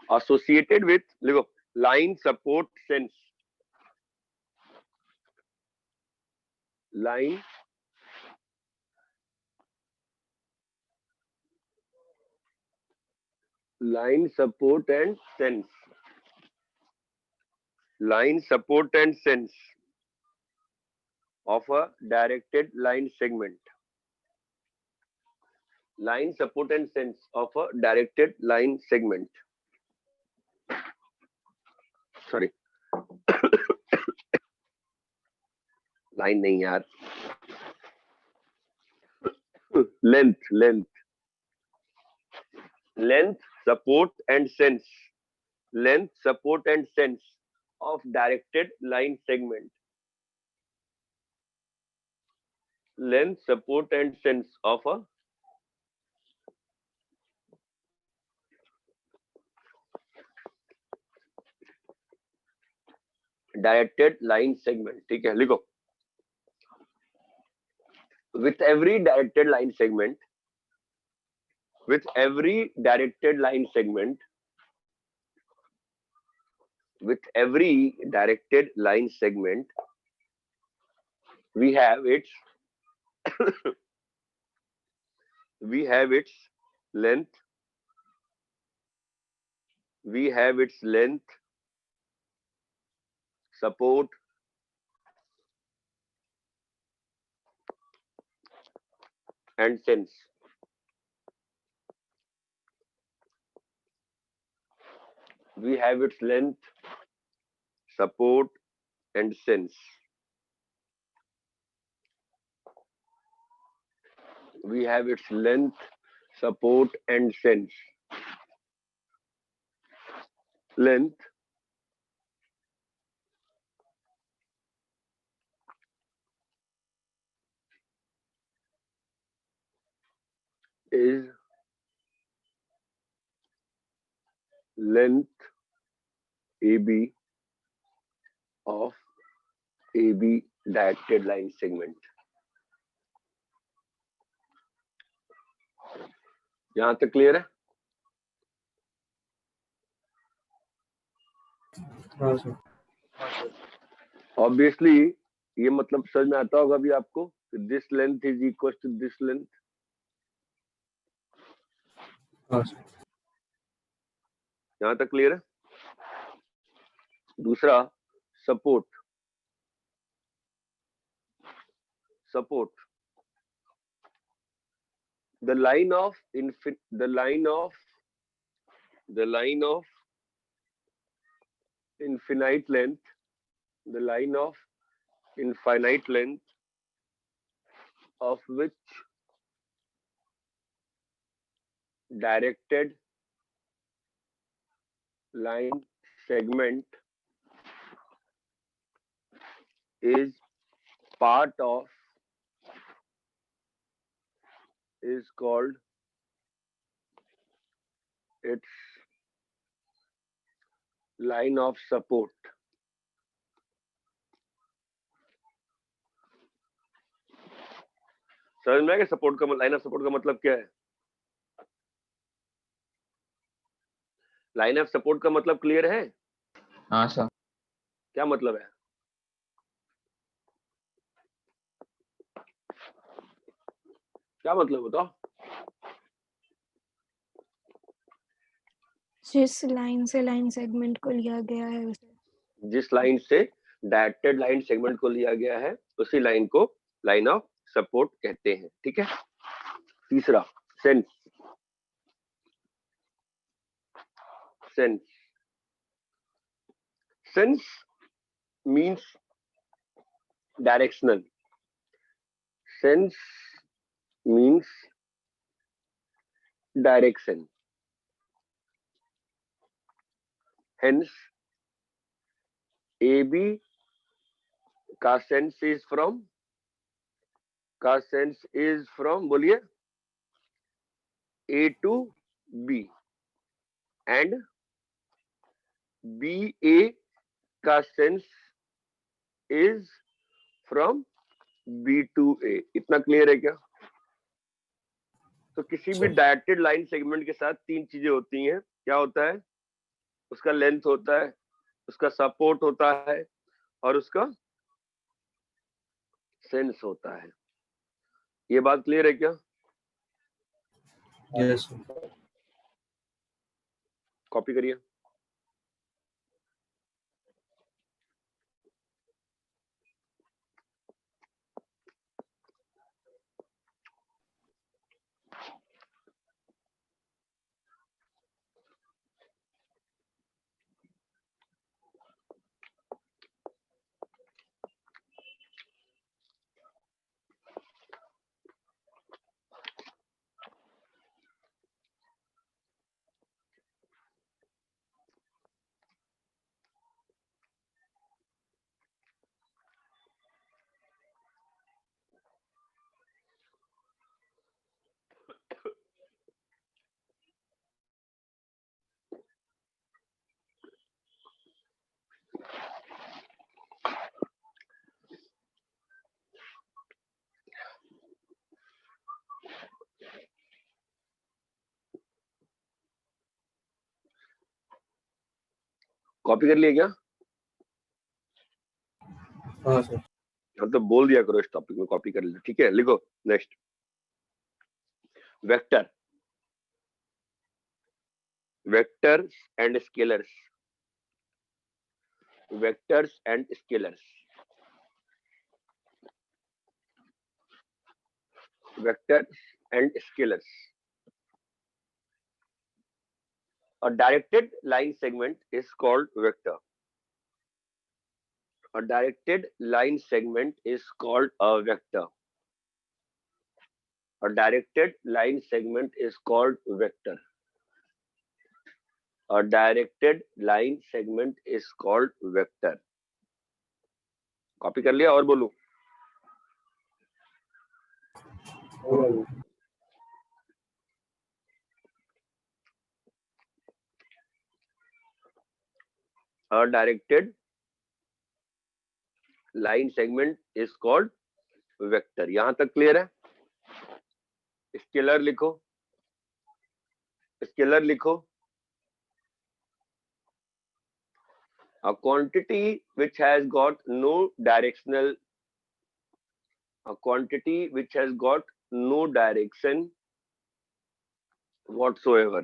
associated with, देखो, line support sense, line support and sense, line support and sense of a directed line segment, line support and sense of a directed line segment, sorry, line नहीं यार, length, support and sense, length, support and sense of directed line segment, length, support and sense of a directed line segment. ठीक है, लिखो, with every directed line segment, with every directed line segment, with every directed line segment, we have its we have its length, we have its length, support, and sense. We have its length, support, and sense. We have its length, support, and sense. Length, is length AB of AB directed line segment. यहां तक clear है? Obviously ये मतलब समझ में आता होगा अभी आपको, this length is equal to this length. यहां तक क्लियर है? दूसरा, support. Support, the line of infinite length, the line of infinite length of which directed line segment is part of, is called its line of support. समझ में आया कि support का line of support का मतलब क्या है? लाइन ऑफ सपोर्ट का मतलब क्लियर है? हाँ सर. क्या मतलब है? क्या मतलब बताओ? जिस लाइन से लाइन सेगमेंट को लिया गया है उसे, जिस लाइन से डायरेक्टेड लाइन सेगमेंट को लिया गया है उसी लाइन को लाइन ऑफ सपोर्ट कहते हैं. ठीक है. तीसरा, sense. Sense, sense means directional. Sense means direction. Hence, AB का sense is from, बोलिए, A to B, and BA का sense is from B to A. इतना क्लियर है क्या? तो किसी भी डायरेक्टेड लाइन सेगमेंट के साथ तीन चीजें होती हैं. क्या होता है? उसका लेंथ होता है, उसका सपोर्ट होता है और उसका सेंस होता है। ये बात क्लियर है क्या? यस। कॉपी करिए। कॉपी कर लिए क्या? हाँ सर। हाँ तो बोल दिया करो इस टॉपिक में कॉपी कर लो, ठीक है? लिखो next, vector, vectors and scalars, vectors and scalars, vectors and scalars. A directed line segment is called vector. A directed line segment is called a vector. A directed line segment is called vector. A directed line segment is called vector. Copy कर लिया और बोलूं? A directed line segment is called vector. यहां तक clear है? Scalar लिखो, scalar लिखो। A quantity which has got no directional, a quantity which has got no direction whatsoever,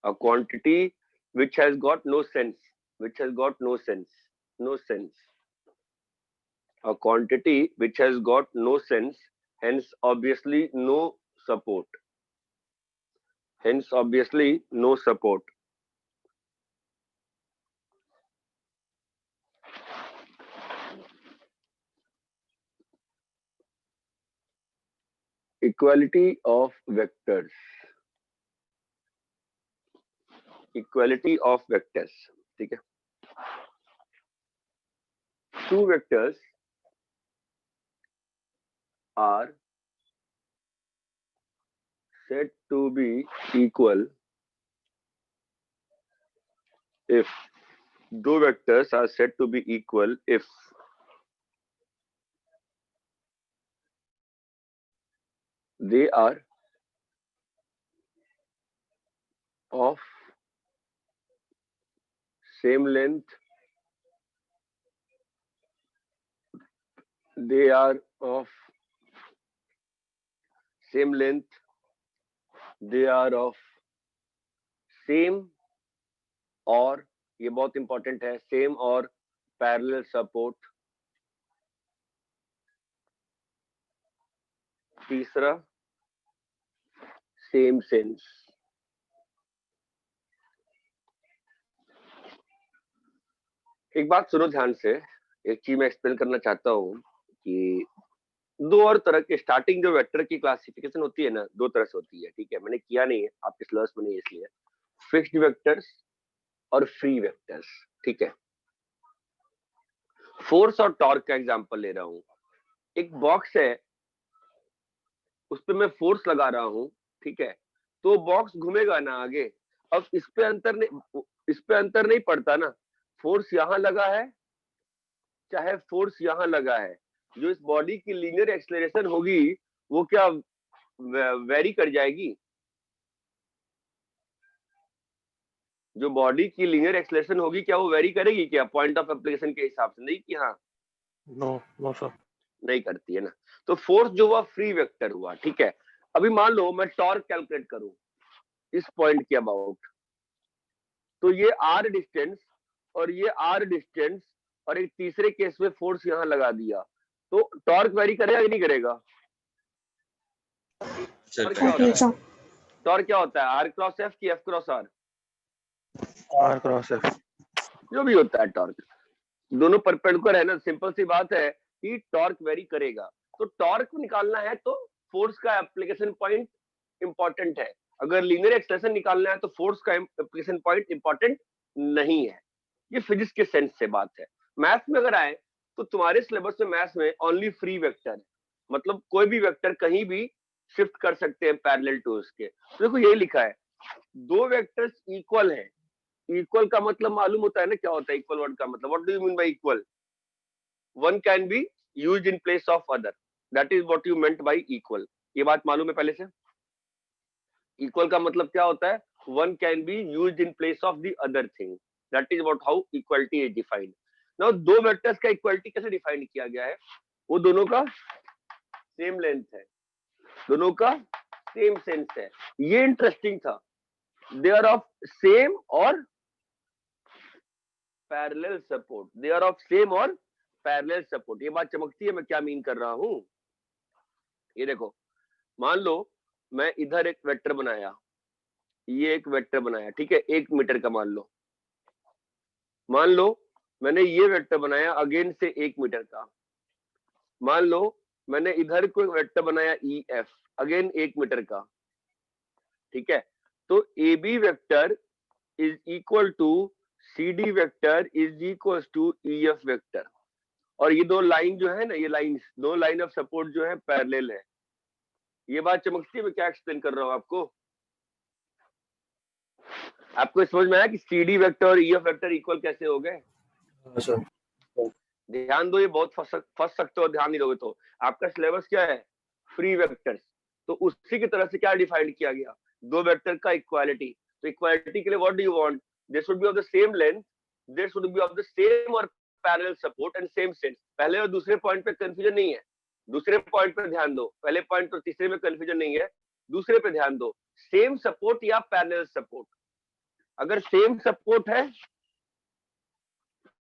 a quantity which has got no sense, which has got no sense, no sense, a quantity which has got no sense, hence obviously no support, hence obviously no support. Equality of vectors, equality of vectors, ठीक है? Two vectors are said to be equal if, two vectors are said to be equal if they are of same length, they are of same length, they are of same और, ये बहुत important है, same और parallel support. तीसरा same sense. एक बात सुनो ध्यान से, एक चीज मैं एक्सप्लेन करना चाहता हूँ कि दो और तरह के स्टार्टिंग जो वेक्टर की क्लासिफिकेशन होती है ना, दो तरह से होती है, ठीक है? मैंने किया नहीं है, आपके सिलेबस में नहीं है इसलिए। फिक्स्ड वेक्टर्स और फ्री वेक्टर्स, ठीक है? फोर्स और टॉर्क का एग्जांपल ले रहा हूं। एक बॉक्स है, उस पे मैं फोर्स लगा रहा हूं, ठीक है? तो बॉक्स घूमेगा ना आगे। अब इस पे अंतर नहीं पड़ता ना, फोर्स यहां लगा है चाहे फोर्स यहां लगा है, जो इस बॉडी की लीनियर एक्सेलरेशन होगी वो क्या वेरी कर जाएगी? जो बॉडी की लीनियर एक्सेलरेशन होगी क्या वो वेरी करेगी क्या पॉइंट ऑफ एप्लीकेशन के हिसाब से? नहीं कि हाँ, नो सर, नहीं करती है ना। तो फोर्स जो हुआ फ्री वेक्टर हुआ, ठीक है। अभी मान लो मैं टॉर्क कैलकुलेट करूं इस पॉइंट के अबाउट, तो ये आर डिस्टेंस और ये आर डिस्टेंस और एक तीसरे केस में फोर्स यहां लगा दिया, तो टॉर्क वेरी करेगा कि नहीं करेगा? टॉर्क क्या होता है? टॉर्क क्या होता है? आर क्रॉस एफ की F cross R? R cross F, जो भी होता है टॉर्क, दोनों परपेंडिकुलर है ना, सिंपल सी बात है कि टॉर्क वेरी करेगा। तो टॉर्क निकालना है तो फोर्स का एप्लीकेशन पॉइंट इंपॉर्टेंट है, अगर लीनियर एक्सेलरेशन निकालना है तो फोर्स का एप्लीकेशन पॉइंट इंपॉर्टेंट नहीं है। ये फिजिक्स के सेंस से बात है। मैथ्स में अगर आए तो तुम्हारे सिलेबस में मैथ्स में ओनली फ्री वेक्टर है, मतलब कोई भी वेक्टर कहीं भी शिफ्ट कर सकते हैं पैरेलल टू उसके। तो देखो यही लिखा है, दो वेक्टर्स इक्वल है। इक्वल का मतलब मालूम होता है ना क्या होता है इक्वल वर्ड का मतलब? What do you mean y equal? One can be used in place of other, that is what you meant y equal. ये बात मालूम है पहले से? इक्वल का मतलब क्या होता है? One can be used in place of the other thing, that is what how equality is defined. Now दो वेक्टर्स का इक्वालिटी कैसे डिफाइन किया गया है? वो दोनों का सेम लेंथ है, दोनों का सेम सेंस है। ये इंटरेस्टिंग था, दे आर ऑफ सेम और parallel support, they are of same और पैरेलल सपोर्ट। ये बात चमकती है मैं क्या मीन कर रहा हूं? ये देखो, मान लो मैं इधर एक वेक्टर बनाया, ये एक वेक्टर बनाया, ठीक है, 1 मीटर का मान लो। मान लो मैंने ये वेक्टर बनाया अगेन से 1 मीटर का। मान लो मैंने इधर कोई वेक्टर बनाया ई एफ, अगेन 1 मीटर का, ठीक है। तो A B vector is equal to C D vector is equal to E F vector. और ये दो लाइन जो है ना, ये लाइन, दो लाइन ऑफ सपोर्ट जो है पैरेलल है। ये बात चमकती है मैं क्या एक्सप्लेन कर रहा हूं आपको? आपको समझ में आया कि सी डी वेक्टर और ई एफ वेक्टर इक्वल कैसे हो गए? ध्यान दो, ये बहुत फंस सकते हो ध्यान नहीं दोगे तो। आपका सिलेबस क्या है? Free vectors. तो उसी की तरह से क्या डिफाइन किया गया? दो वेक्टर का इक्वालिटी। तो इक्वालिटी के लिए what do you want? They should be of the same length, they should be of the same और parallel support and same sense. पहले और दूसरे पॉइंट पे कंफ्यूजन नहीं है, दूसरे पॉइंट पे ध्यान दो। पहले पॉइंट और तीसरे में कंफ्यूजन नहीं है, दूसरे पे ध्यान दो। सेम सपोर्ट या पैरेलल सपोर्ट। अगर सेम सपोर्ट है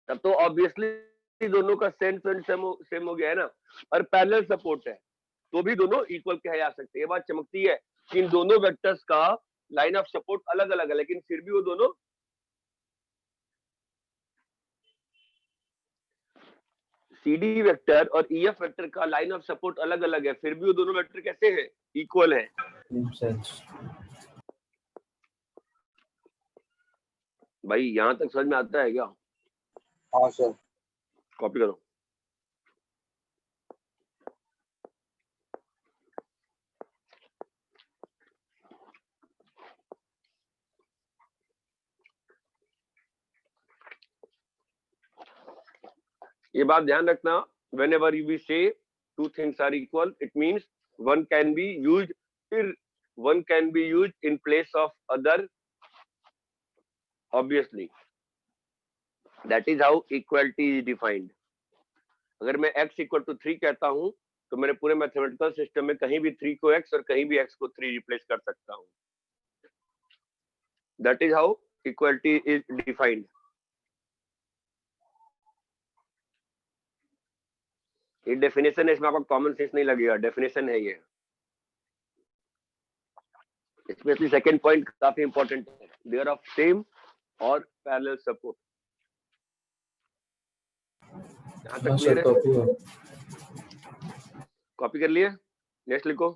तब तो ऑब्वियसली दोनों का सेंस सेम हो गया है ना। और पैरेलल सपोर्ट है तो भी दोनों इक्वल कहे जा सकते हैं। ये बात चमकती है कि इन दोनों वेक्टर्स का लाइन ऑफ सपोर्ट अलग अलग है, लेकिन फिर भी वो दोनों सी डी वेक्टर और ई एफ वेक्टर का लाइन ऑफ सपोर्ट अलग अलग है, फिर भी वो दोनों वेक्टर कैसे हैं? इक्वल है। भाई यहां तक समझ में आता है क्या? हाँ सर। कॉपी करो। ये बात ध्यान रखना, whenever we say two things are equal, it means one can be used in place of other, obviously. That is how equality is defined. अगर मैं x equal to 3 कहता हूं तो मेरे पूरे मैथमेटिकल सिस्टम में कहीं भी 3 को x और कहीं भी x को 3 रिप्लेस कर सकता हूं। That is how equality is defined. ये डेफिनेशन है, इसमें आपका कॉमन सेंस नहीं लगेगा, डेफिनेशन है ये। स्पेशली सेकंड पॉइंट काफी इंपॉर्टेंट है, देयर ऑफ सेम और पैरेलल सपोर्ट। यहां तक क्लियर है? कॉपी कर लिए? नेक्स्ट लिखो।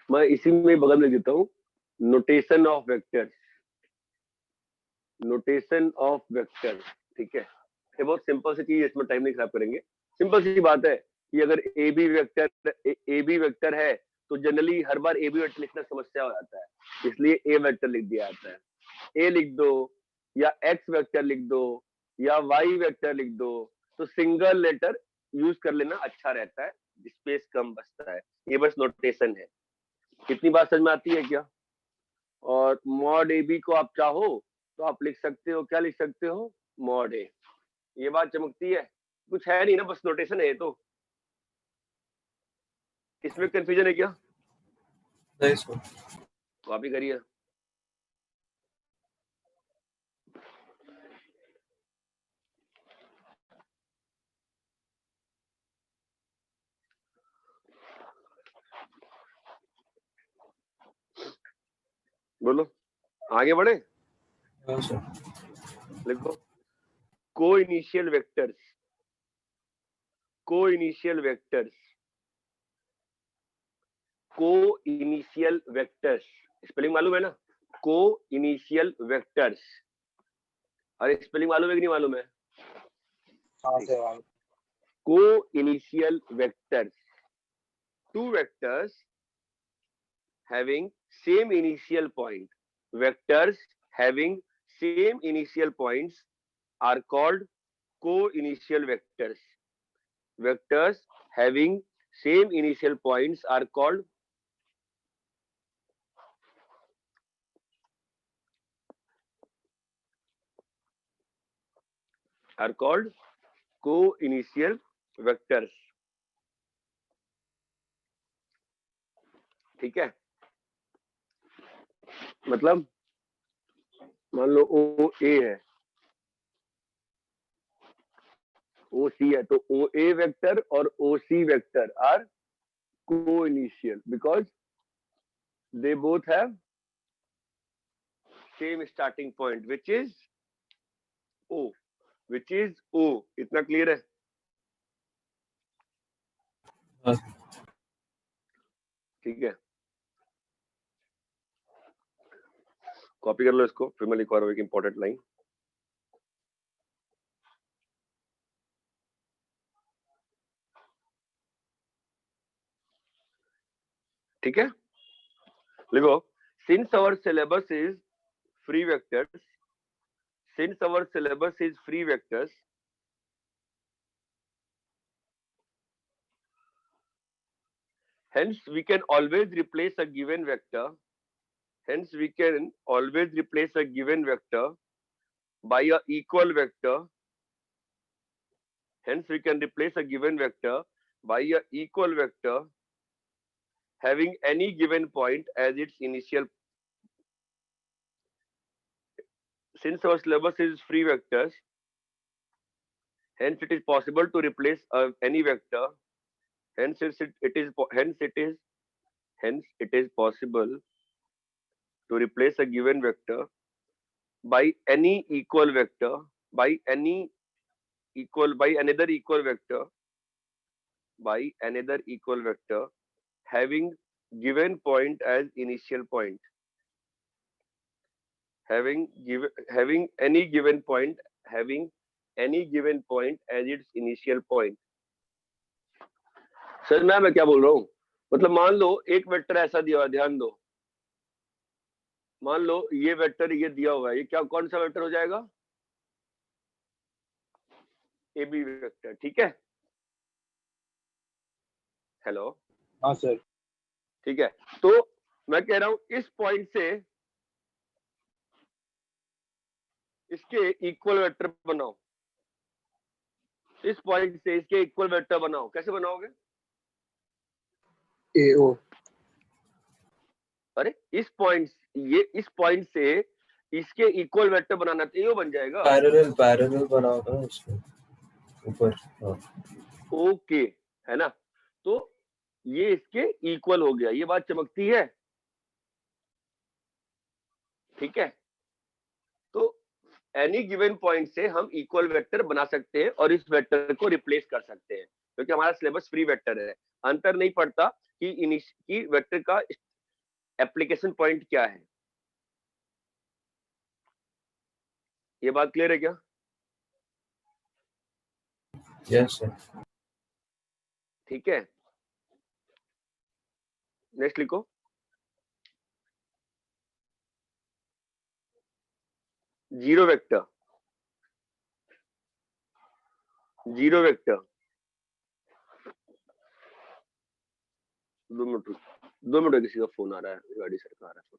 मैं इसी में बगल में देता हूं, notation of vector, notation of vector, ठीक है। ये बहुत सिंपल सी चीज है, इसमें टाइम नहीं खराब करेंगे। सिंपल सी बात है कि अगर ए बी वेक्टर है तो जनरली हर बार ए बी वेक्टर लिखना समस्या हो जाता है, इसलिए ए वेक्टर लिख दिया जाता है। ए लिख दो या एक्स वेक्टर लिख दो या वाई वेक्टर लिख दो, तो सिंगल लेटर यूज कर लेना अच्छा रहता है। स्पेस कम बचता है। ये बस नोटेशन है। कितनी बात समझ में आती है क्या? और मॉड ए बी को आप चाहो तो आप लिख सकते हो, क्या लिख सकते हो? मॉड ए। ये बात चमकती है? कुछ है नहीं ना, बस नोटेशन है। तो इसमें कंफ्यूजन है क्या? नहीं सर। कॉपी करिए। बोलो, आगे बढ़े। हाँ सर। लिखो, को इनिशियल वेक्टर्स, को इनिशियल वेक्टर्स, को इनिशियल वेक्टर्स। स्पेलिंग मालूम है ना? को इनिशियल वेक्टर्स। अरे स्पेलिंग मालूम है कि नहीं मालूम है? हाँ सर। को initial vectors, two vectors having same initial point. Vectors having same initial points are called co-initial vectors. Vectors having same initial points are called co-initial vectors. ठीक है? मतलब मान लो ओ ए है, ओ सी है, तो ओ ए वेक्टर और O C vector are co-initial because they both have same starting point which is O, which is O. इतना clear है? हाँ। ठीक है, कॉपी कर लो इसको, फिर मैं लिखवा रहा हूँ एक इंपॉर्टेंट लाइन। ठीक है, लिखो, since our syllabus is free vectors, since our syllabus is free vectors, hence we can always replace a given vector, hence we can always replace a given vector by a equal vector, hence we can replace a given vector by a equal vector having any given point as its initial. Since our syllabus is free vectors, hence it is possible to replace any vector, hence it is possible to replace a given vector by any equal vector, by another equal vector, by another equal vector having given point as initial point, having any given point as its initial point. Sir मैं क्या बोल रहा हूँ? मतलब मान लो एक vector ऐसा दिया हुआ, ध्यान दो, मान लो ये वेक्टर ये दिया हुआ है, ये क्या कौन सा वेक्टर हो जाएगा? A B vector. ठीक है, हेलो। हाँ सर। ठीक है, तो मैं कह रहा हूं इस पॉइंट से इसके इक्वल वेक्टर बनाओ, इस पॉइंट से इसके इक्वल वेक्टर बनाओ। कैसे बनाओगे? ए ओ। अरे इस पॉइंट से इसके इक्वल वेक्टर बनाना तो ए बन जाएगा। पैरेलल बनाओ ना उसको ऊपर। हाँ। ओके, है ना? तो ये इसके इक्वल हो गया, ये बात चमकती है। ठीक है, तो एनी गिवन पॉइंट से हम इक्वल वेक्टर बना सकते हैं और इस वेक्टर को रिप्लेस कर सकते हैं, क्योंकि हमारा सिलेबस फ्री वेक्टर है। अंतर नहीं पड़ता कि वेक्टर का एप्लीकेशन पॉइंट क्या है। ये बात क्लियर है क्या? Yes sir. ठीक है, नेक्स्ट लिखो, zero vector, zero vector 2 minute किसी का फोन आ रहा है, गाड़ी सर का आ रहा है।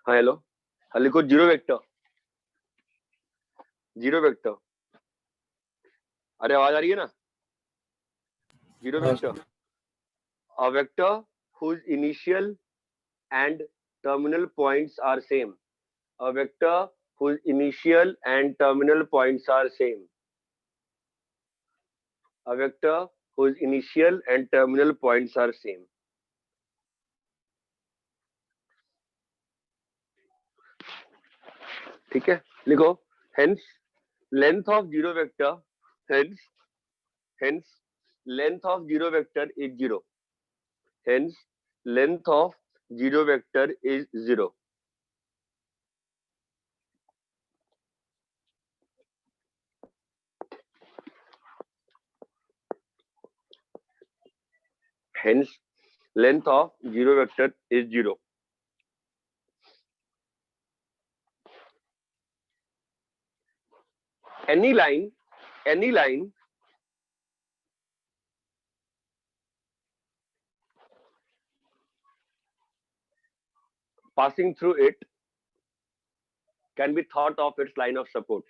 हाँ हेलो, हाँ लिखो जीरो वेक्टर। जीरो वेक्टर, अरे आवाज आ रही है ना? जीरो हाँ vector, a vector whose initial and terminal points are same. A vector whose initial and terminal points are same. a vector whose initial and terminal points are same. ठीक है, लिखो hence length of zero vector hence length of zero vector is 0. Hence length of zero vector is 0. Hence length of zero vector is 0. Any line passing through it can be thought of its line of support.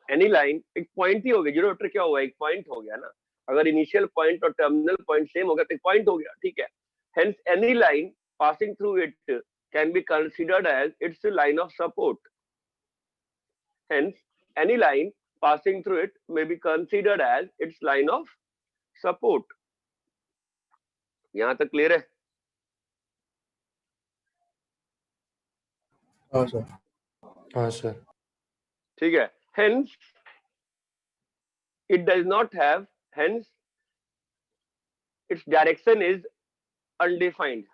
Any line एक point ही हो गया, zero vector क्या हुआ, एक point हो गया ना. अगर इनिशियल पॉइंट और टर्मिनल पॉइंट सेम हो गया तो एक पॉइंट हो गया, ठीक है. Hence any line passing through it can be considered as its line of support. Hence any line passing through it may be considered as its line of support. यहाँ तक क्लियर है? हाँ सर. हाँ sir. ठीक है. Hence it does not have, hence its direction is undefined.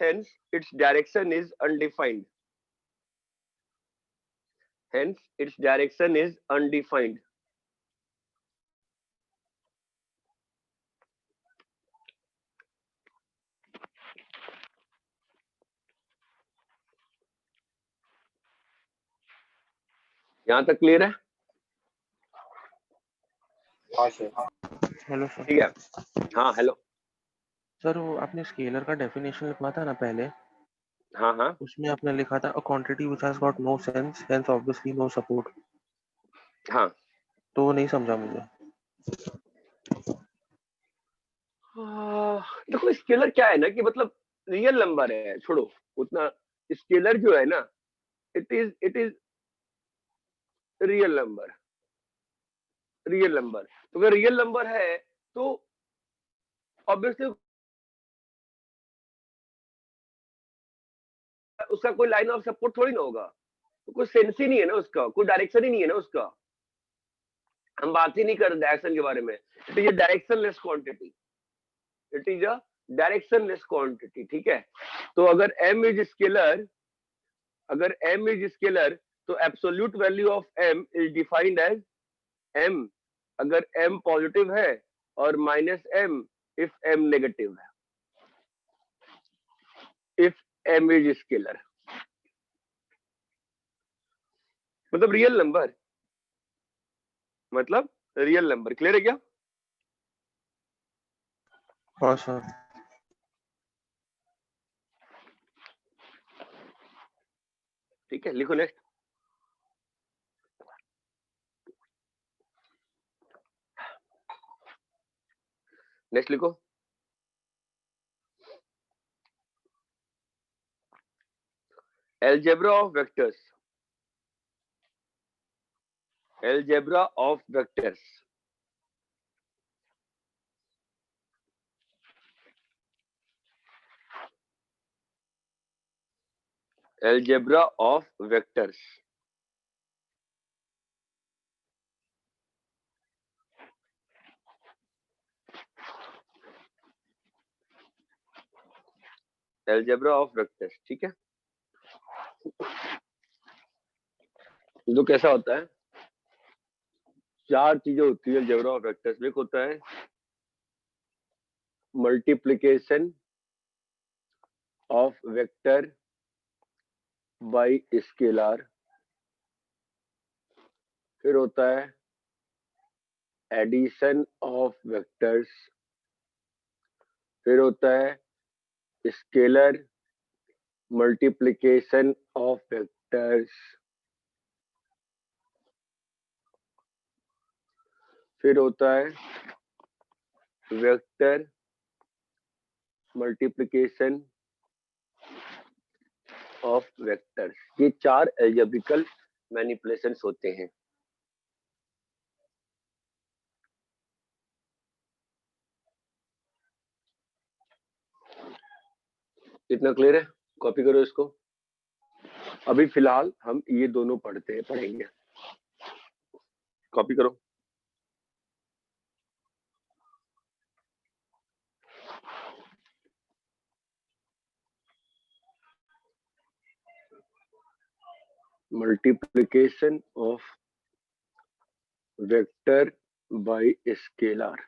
Hence its direction is undefined. Hence its direction is undefined. यहाँ तक clear है? हाँ सर. Hello sir. ठीक है. हाँ हेलो. सर वो आपने स्केलर का डेफिनेशन लिखा था ना पहले, हाँ हाँ उसमें आपने लिखा था a quantity which has got no sense hence obviously no support. हाँ. तो वो नहीं समझा मुझे. देखो स्केलर क्या है ना कि मतलब रियल नंबर है, छोड़ो उतना. स्केलर जो है ना, इट इज रियल नंबर. तो अगर रियल नंबर है तो ऑब्वियसली उसका कोई लाइन ऑफ सपोर्ट थोड़ी ना होगा. तो कोई सेंस ही नहीं है ना उसका, कोई डायरेक्शन ही नहीं है ना उसका. हम बात ही नहीं कर रहे डायरेक्शन के बारे में. It is a directionless quantity. It is a directionless quantity. ठीक है. तो अगर m इज स्केलर, तो absolute value of m is defined as m अगर m पॉजिटिव है और minus m if m negative है. इफ m इज स्केलर मतलब रियल नंबर, मतलब रियल नंबर. क्लियर है क्या? हाँ सर. ठीक है, लिखो नेक्स्ट. नेक्स्ट लिखो. algebra of vectors. Algebra of vectors. Algebra of vectors. Algebra of vectors. ठीक है. तो कैसा होता है? चार चीजें होती है अलजेब्रा ऑफ वेक्टर्स में. एक होता है multiplication of vector by scalar. फिर होता है एडिशन ऑफ वेक्टर्स. फिर होता है स्केलर मल्टीप्लिकेशन ऑफ वेक्टर्स. फिर होता है वेक्टर मल्टीप्लिकेशन ऑफ वेक्टर्स. ये चार एल्जेब्रिकल मैनिपुलेशंस होते हैं. इतना क्लियर है? कॉपी करो इसको। अभी फिलहाल हम ये दोनों पढ़ेंगे। कॉपी करो। Multiplication of vector by scalar.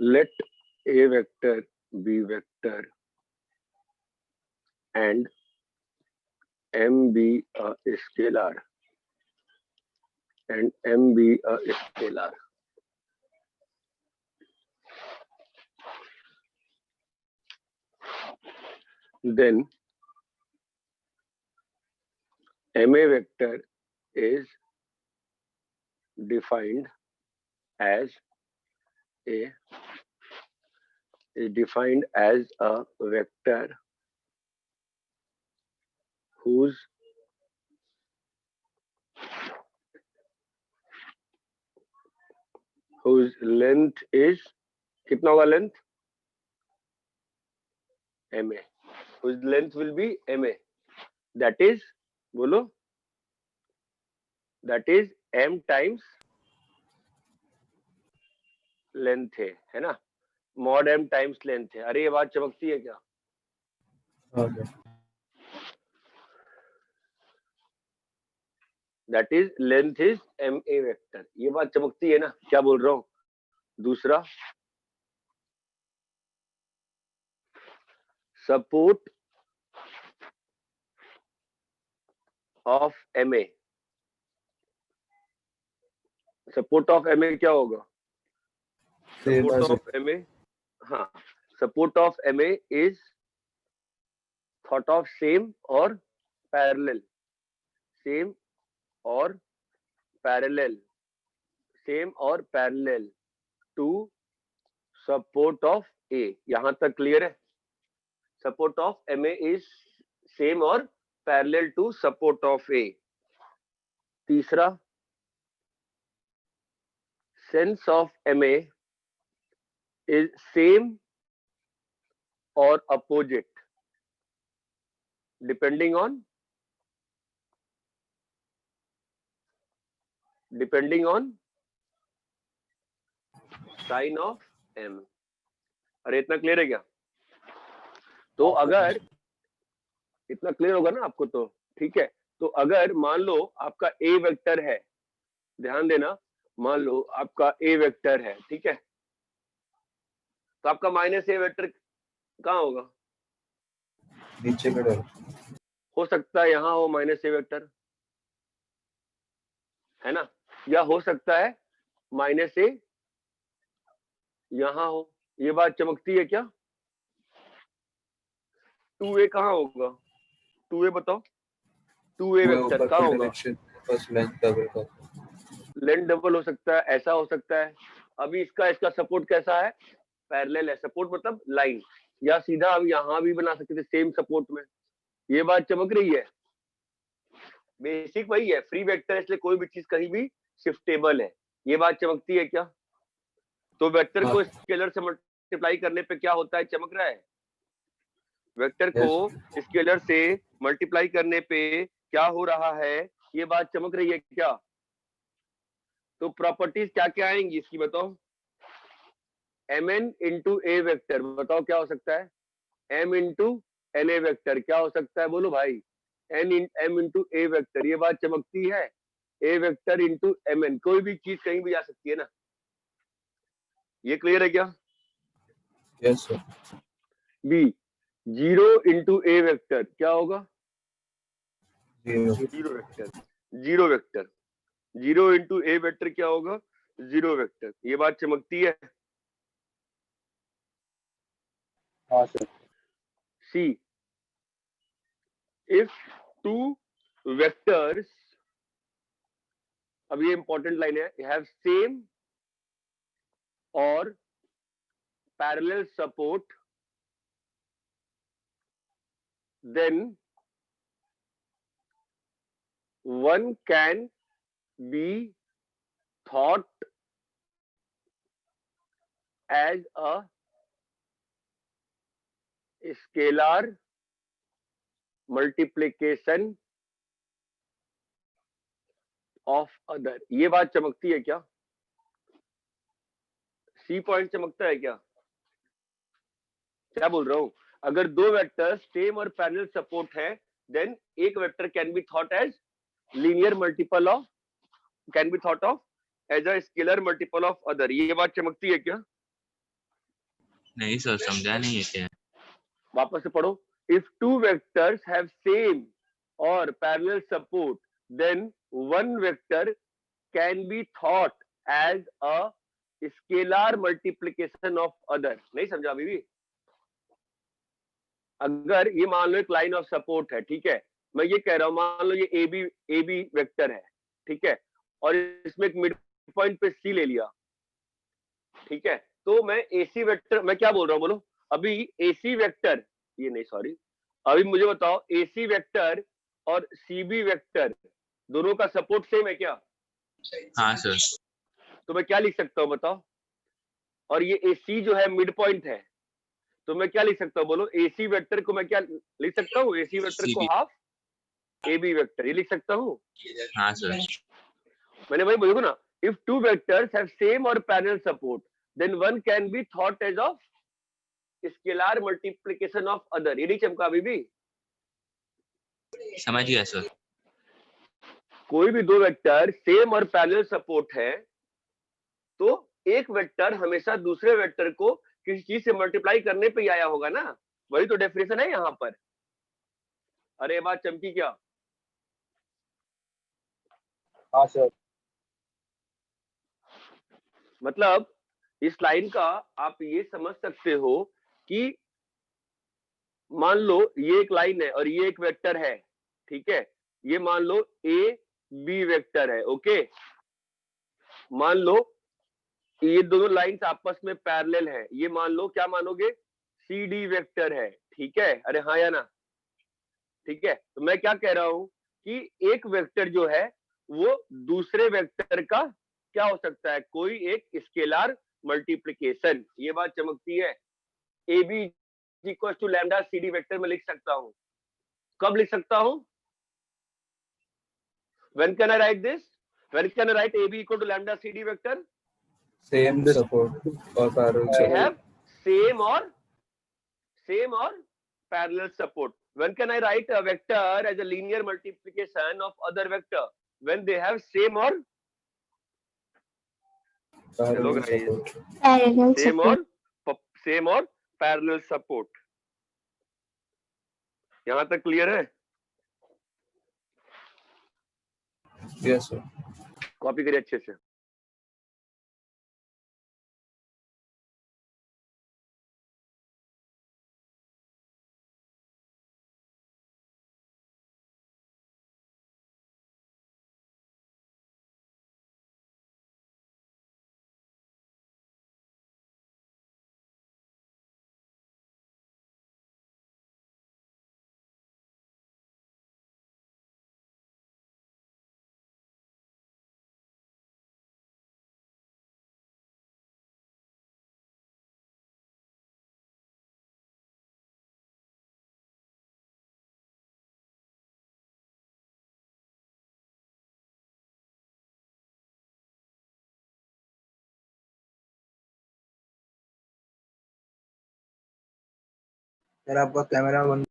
Let a vector be vector and m be a scalar and m be a scalar. Then ma vector is defined as a vector whose length is कितना होगा length? ma. Whose length will be ma. That is, बोलो, that is m times length है ना, mod m times length है। अरे ये बात चमकती है क्या? That is length is M A vector. ये बात चमकती है ना? क्या बोल रहा हूं? दूसरा, support of M A. Support of M A क्या होगा? सपोर्ट ऑफ एम ए, हाँ, support of M A is thought of same और पैरेलल, सेम और पैरेलल, सेम और parallel to support of A. यहां तक क्लियर है? Support of M A is same और parallel to support of A. तीसरा, sense of M A is same और opposite depending on sign of M. अरे इतना clear है क्या? तो अगर इतना क्लियर होगा ना आपको तो ठीक है। तो अगर मान लो आपका ए वेक्टर है, ध्यान देना, मान लो आपका ए वेक्टर है, ठीक है, तो आपका माइनस ए वेक्टर कहाँ होगा? नीचे की तरफ। हो सकता है यहाँ हो माइनस ए वेक्टर, है ना, या हो सकता है माइनस ए यहाँ हो। ये बात चमकती है क्या? 2a कहाँ होगा? 2a बताओ, 2a वेक्टर कहाँ होगा? लेंथ डबल हो सकता है, ऐसा हो सकता है। अभी इसका सपोर्ट कैसा है? पैरेलल है। सपोर्ट मतलब लाइन, या सीधा अब यहाँ भी बना सकते थे सेम सपोर्ट में। ये बात चमक रही है? बेसिक वही है, फ्री वेक्टर, इसलिए कोई भी चीज कहीं भी शिफ्टेबल है। ये बात चमकती है क्या? तो वेक्टर को स्केलर से मल्टीप्लाई करने पे क्या होता है? चमक रहा है? वेक्टर को स्केलर से मल्टीप्लाई करने पे क्या हो रहा है? ये बात चमक रही है क्या? तो प्रॉपर्टीज क्या क्या आएंगी इसकी बताओ? mn इंटू ए वेक्टर, बताओ क्या हो सकता है? m into N A vector क्या हो सकता है? बोलो भाई, m इंटू ए वेक्टर। ये बात चमकती है? ए वेक्टर इंटू mn, कोई भी चीज कहीं भी जा सकती है ना। ये क्लियर है क्या? Yes sir. B, 0 into A vector क्या होगा? Zero vector. 0 into A vector क्या होगा? 0 वेक्टर। ये बात चमकती है? हाँ सर। सी, इफ टू वेक्टर्स, अब ये इंपॉर्टेंट लाइन है, हैव सेम और parallel support, then one can be thought as a scalar multiplication of other. ये बात चमकती है क्या? सी पॉइंट चमकता है क्या? क्या बोल रहा हूं? अगर दो वेक्टर सेम और पैरेलल सपोर्ट है, देन एक vector can be thought as linear multiple of, can be thought of as a scalar multiple of other. ये बात चमकती है क्या? नहीं सर, समझा नहीं है क्या। वापस से पढ़ो। If two vectors have same और parallel support, then one vector can be thought as a scalar multiplication of other. नहीं समझा अभी भी? अगर ये मान लो एक लाइन ऑफ सपोर्ट है, ठीक है, मैं ये कह रहा हूं, मान लो ये ए बी वेक्टर है, ठीक है, और इसमें एक मिड पॉइंट पे सी ले लिया, ठीक है, तो मैं एसी वेक्टर, मैं क्या बोल रहा हूं बोलो अभी? एसी वेक्टर, ये नहीं सॉरी, अभी मुझे बताओ एसी वेक्टर और सीबी वेक्टर दोनों का सपोर्ट सेम है क्या? हाँ सर। तो मैं क्या लिख सकता हूं बताओ? और ये एसी जो है मिड पॉइंट है, तो मैं क्या लिख सकता हूँ बोलो? एसी वेक्टर को मैं क्या लिख सकता हूँ? एसी वेक्टर को CB। Half A B vector, ये लिख सकता हूँ। हाँ सर। मैंने वही बोला ना, if two vectors have same और parallel support, then one can be thought as of scalar multiplication of other. ये नहीं चमका अभी भी? समझ गया सर। कोई भी दो वेक्टर सेम और पैरेलल सपोर्ट है, तो एक वेक्टर हमेशा दूसरे वेक्टर को किसी चीज से मल्टीप्लाई करने पे ही आया होगा ना। वही तो डेफिनेशन है यहाँ पर। अरे बात चमकी क्या? हाँ सर। मतलब इस लाइन का आप ये समझ सकते हो कि मान लो ये एक लाइन है और ये एक वेक्टर है, ठीक है, ये मान लो ए बी वेक्टर है, ओके, मान लो ये दोनों लाइंस आपस में पैरेलल है, ये मान लो क्या मानोगे? सी डी वेक्टर है, ठीक है, अरे हाँ या ना? ठीक है, तो मैं क्या कह रहा हूं कि एक वेक्टर जो है वो दूसरे वेक्टर का क्या हो सकता है? कोई एक स्केलर मल्टीप्लिकेशन। ये बात चमकती है। A B equal to lambda C D vector में लिख सकता हूं। कब लिख सकता हूं? When can I write this? When can I write AB equal to lambda CD vector? Same support or parallel They support. have same or parallel support. When can I write a vector as a linear multiplication of other vector? When they have same or Parallel guys. support. Parallel same or parallel support. यहाँ तक clear है? Yes sir. Copy करिए अच्छे से। Sir आपका camera बंद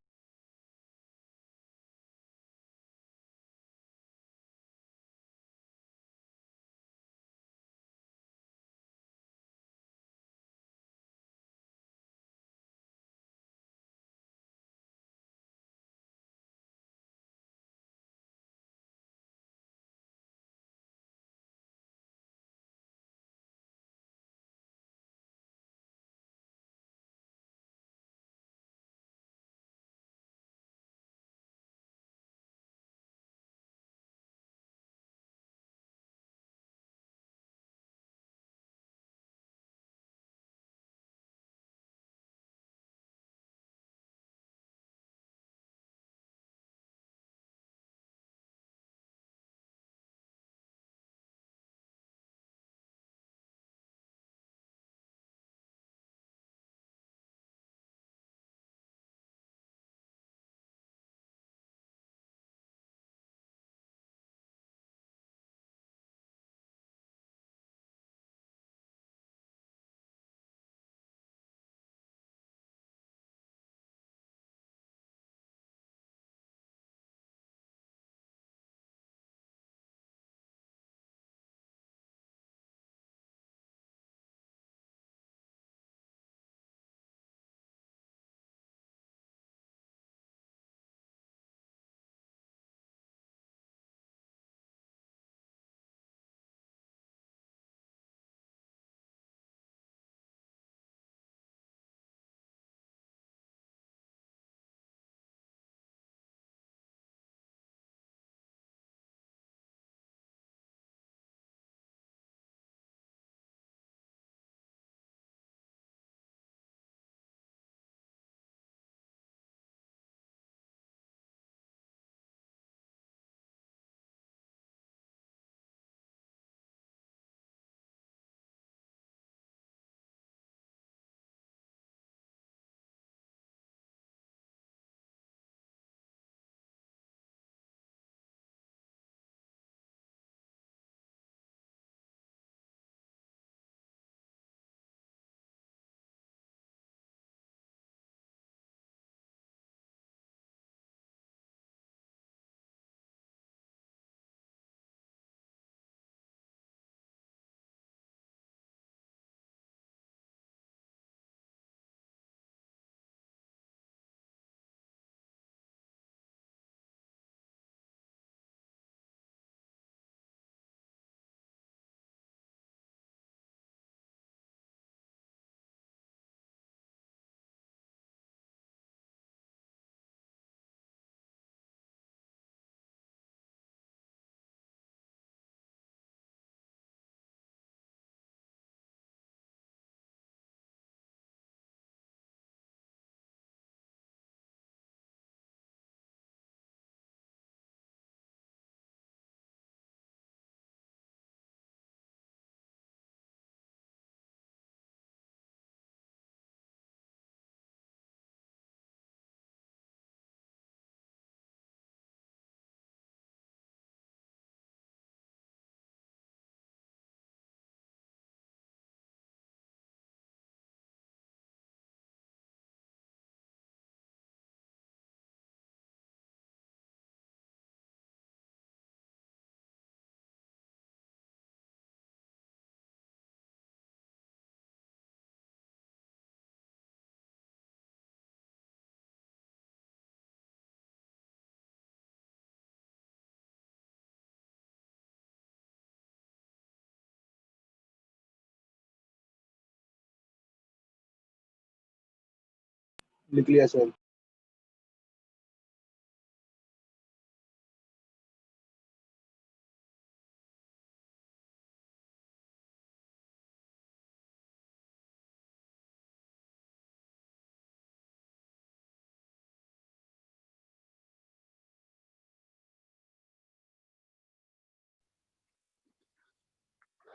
लिख लिया सर।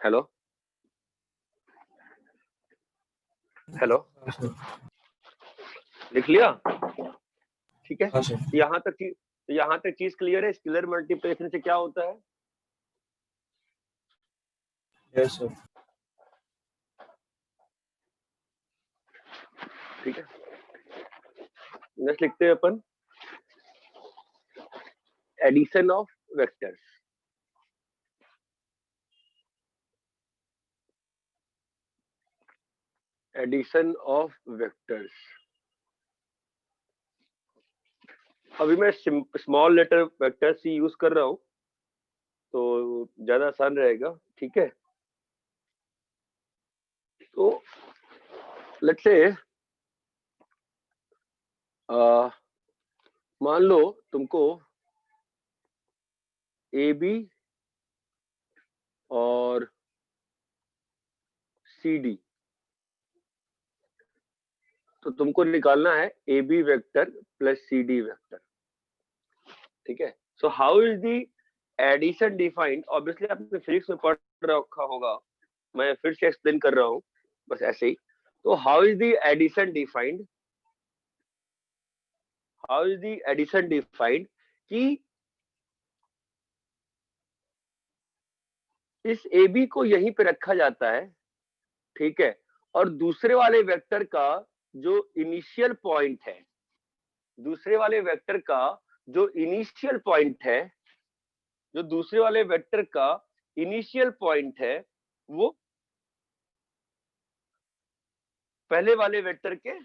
हेलो हेलो, हाँ सर। लिख लिया? ठीक है, हाँ सर। यहाँ तक चीज क्लियर है। स्केलर मल्टीप्लिकेशन से क्या होता है? Yes sir. ठीक है, नेक्स्ट लिखते हैं अपन addition of vectors. Addition of vectors. अभी मैं स्मॉल लेटर वेक्टर्स ही यूज कर रहा हूं तो ज्यादा आसान रहेगा। ठीक है, तो लेट्स से मान लो तुमको ए बी और सी डी, तो तुमको निकालना है A B vector plus C D vector. ठीक है, so how is the addition defined? Obviously आपने फिजिक्स में पढ़ रखा होगा, मैं फिर से एक्सप्लेन कर रहा हूं बस ऐसे ही। तो how is the addition defined? How is the addition defined कि इस ए बी को यहीं पे रखा जाता है, ठीक है, और दूसरे वाले वेक्टर का जो इनिशियल पॉइंट है, दूसरे वाले वेक्टर का जो इनिशियल पॉइंट है, जो दूसरे वाले वेक्टर का इनिशियल पॉइंट है, वो पहले वाले वेक्टर के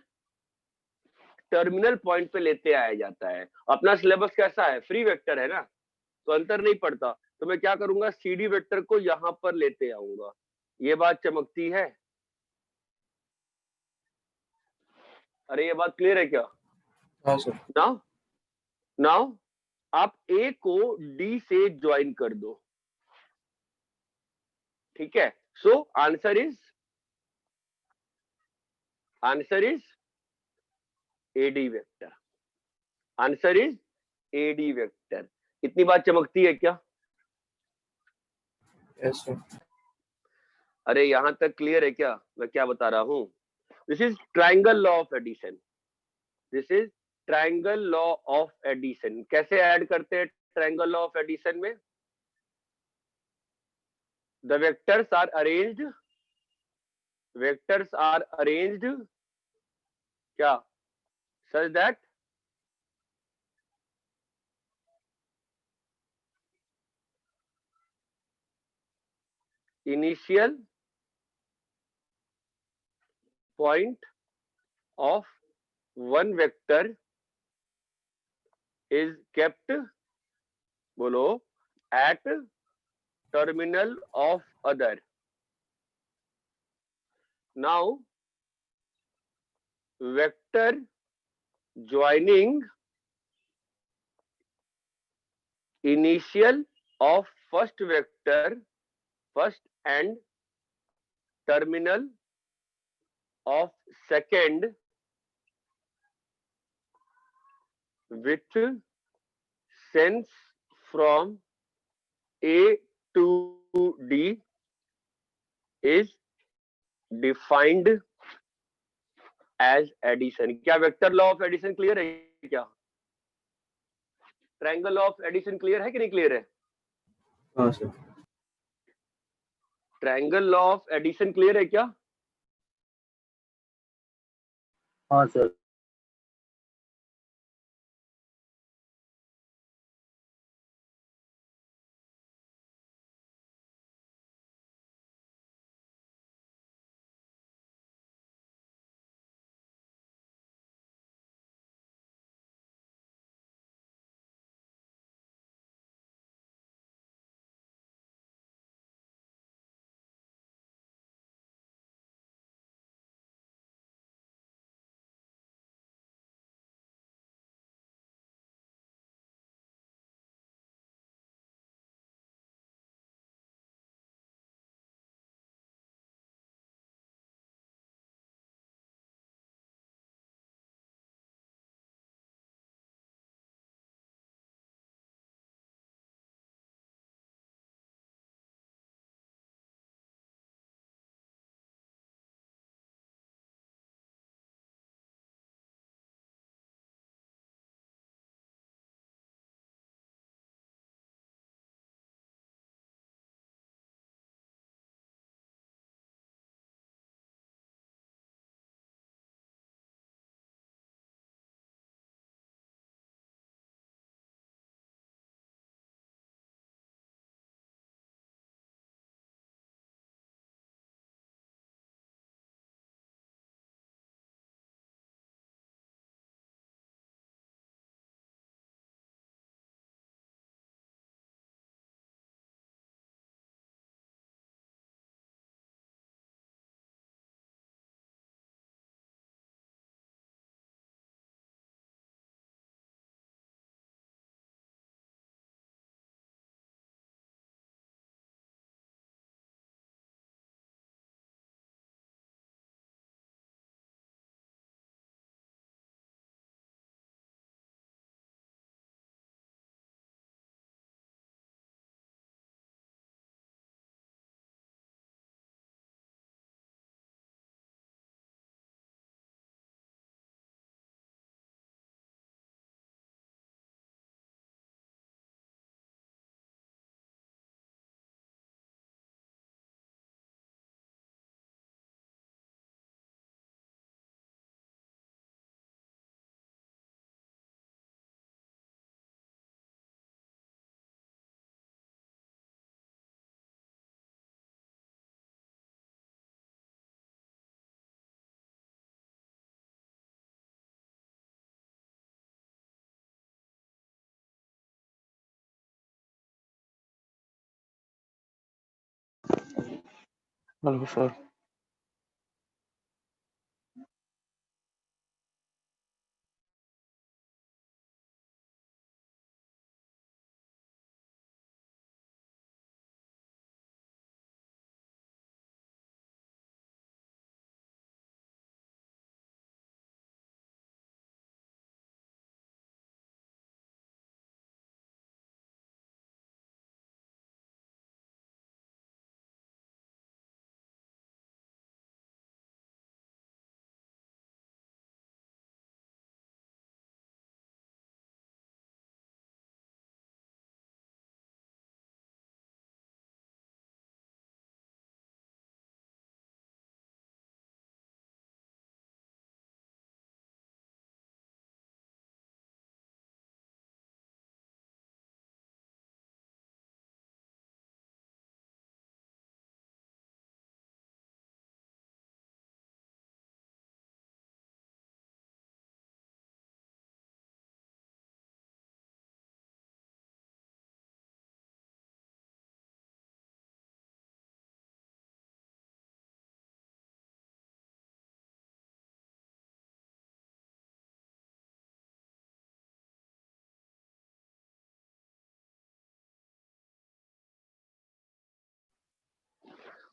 टर्मिनल पॉइंट पे लेते आया जाता है। अपना सिलेबस कैसा है? फ्री वेक्टर है ना, तो अंतर नहीं पड़ता। तो मैं क्या करूंगा, सी डी वेक्टर को यहां पर लेते आऊंगा। ये बात चमकती है? अरे ये बात क्लियर है क्या? हाँ सर। नाउ नाउ आप ए को डी से ज्वाइन कर दो। ठीक है, so answer is AD vector. Answer is AD vector. इतनी बात चमकती है क्या? Yes sir. अरे यहां तक क्लियर है क्या मैं क्या बता रहा हूं? This is triangle law of addition. This is triangle law of addition. कैसे ऐड करते हैं ट्राइंगल लॉ ऑफ एडिशन में? The vectors are arranged, vectors are arranged क्या? Such that initial point of one vector is kept, बोलो, at terminal of other. Now vector joining initial of first vector, first, and terminal of second with sense from A to D is defined as addition. क्या vector law of addition clear है क्या? Triangle law of addition clear है कि नहीं clear है? हाँ sir. Triangle law of addition clear है क्या? हाँ सर। Hello, sir.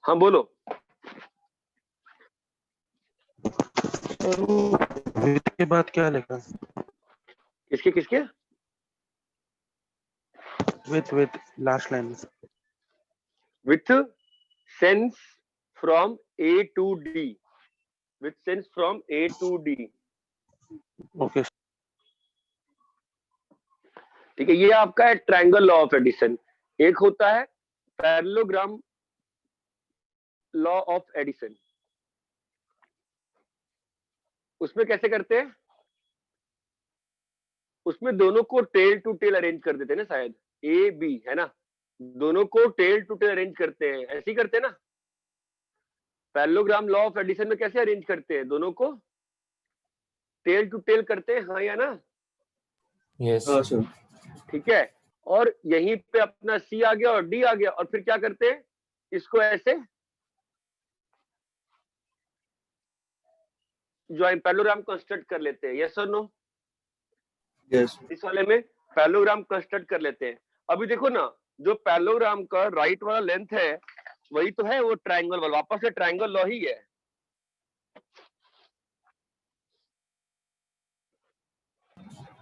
हाँ बोलो। सर वो विद के बाद क्या लिखा? किसके किसके? With last line. With sense from A to D. With sense from A to D. Okay. ठीक है, ये आपका है ट्रायंगल लॉ ऑफ एडिशन। एक होता है पैरेललोग्राम लॉ ऑफ एडिशन। उसमें कैसे करते हैं? उसमें दोनों को टेल टू टेल अरेंज कर देते हैं ना, शायद ए बी है ना, दोनों को टेल टू टेल अरेंज करते हैं, ऐसे ही करते हैं ना। पैरेललोग्राम लॉ ऑफ एडिशन में कैसे अरेंज करते हैं? दोनों को टेल टू टेल करते हैं, हाँ या ना? Yes sir. ठीक है, और यहीं पे अपना सी आ गया और डी आ गया, और फिर क्या करते हैं? इसको ऐसे ज्वाइन पैरेललोग्राम कंस्ट्रक्ट कर लेते हैं, यस और नो? यस इस वाले में पैरेललोग्राम कंस्ट्रक्ट कर लेते हैं। अभी देखो ना, जो पैरेललोग्राम का राइट वाला लेंथ है वही तो है वो ट्रायंगल वाला, वापस से ट्रायंगल लॉ ही है।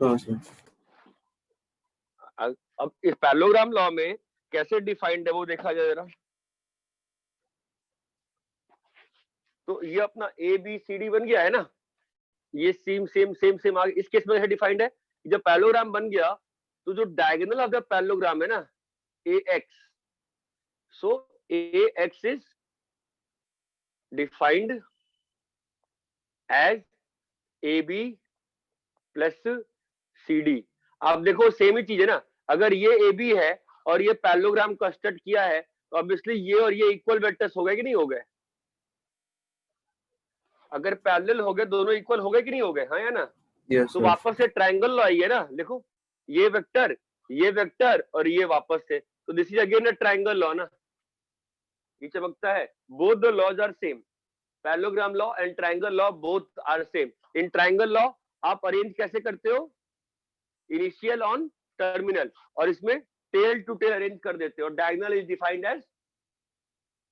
हाँ सर। अब इस पैरेललोग्राम लॉ में कैसे डिफाइंड है वो देखा जाए जरा। तो ये अपना ए बी सी डी बन गया है ना, ये सेम सेम सेम सेम आगे इस केस में कैसे डिफाइंड है? जब पैरेललोग्राम बन गया तो जो डायगोनल ऑफ द पैरेललोग्राम है ना, A X, so A X is defined as A B plus C D. आप देखो सेम ही चीज है ना, अगर ये ए बी है और ये पैरेललोग्राम कंस्ट्रक्ट किया है तो ऑब्वियसली ये और ये इक्वल वेक्टर्स हो गए कि नहीं हो गए? अगर पैरेलल हो गए दोनों इक्वल हो गए कि नहीं हो गए, हाँ या ना? यस तो सर। वापस से ट्रायंगल लॉ आई है ना, देखो ये वेक्टर और ये वापस से, तो this is again a triangle law ना, ये चमकता है। Both the laws are same, parallelogram law and triangle law both are same. In triangle law आप अरेंज कैसे करते हो? इनिशियल ऑन टर्मिनल, और इसमें टेल टू टेल अरेंज कर देते हो, diagonal is defined as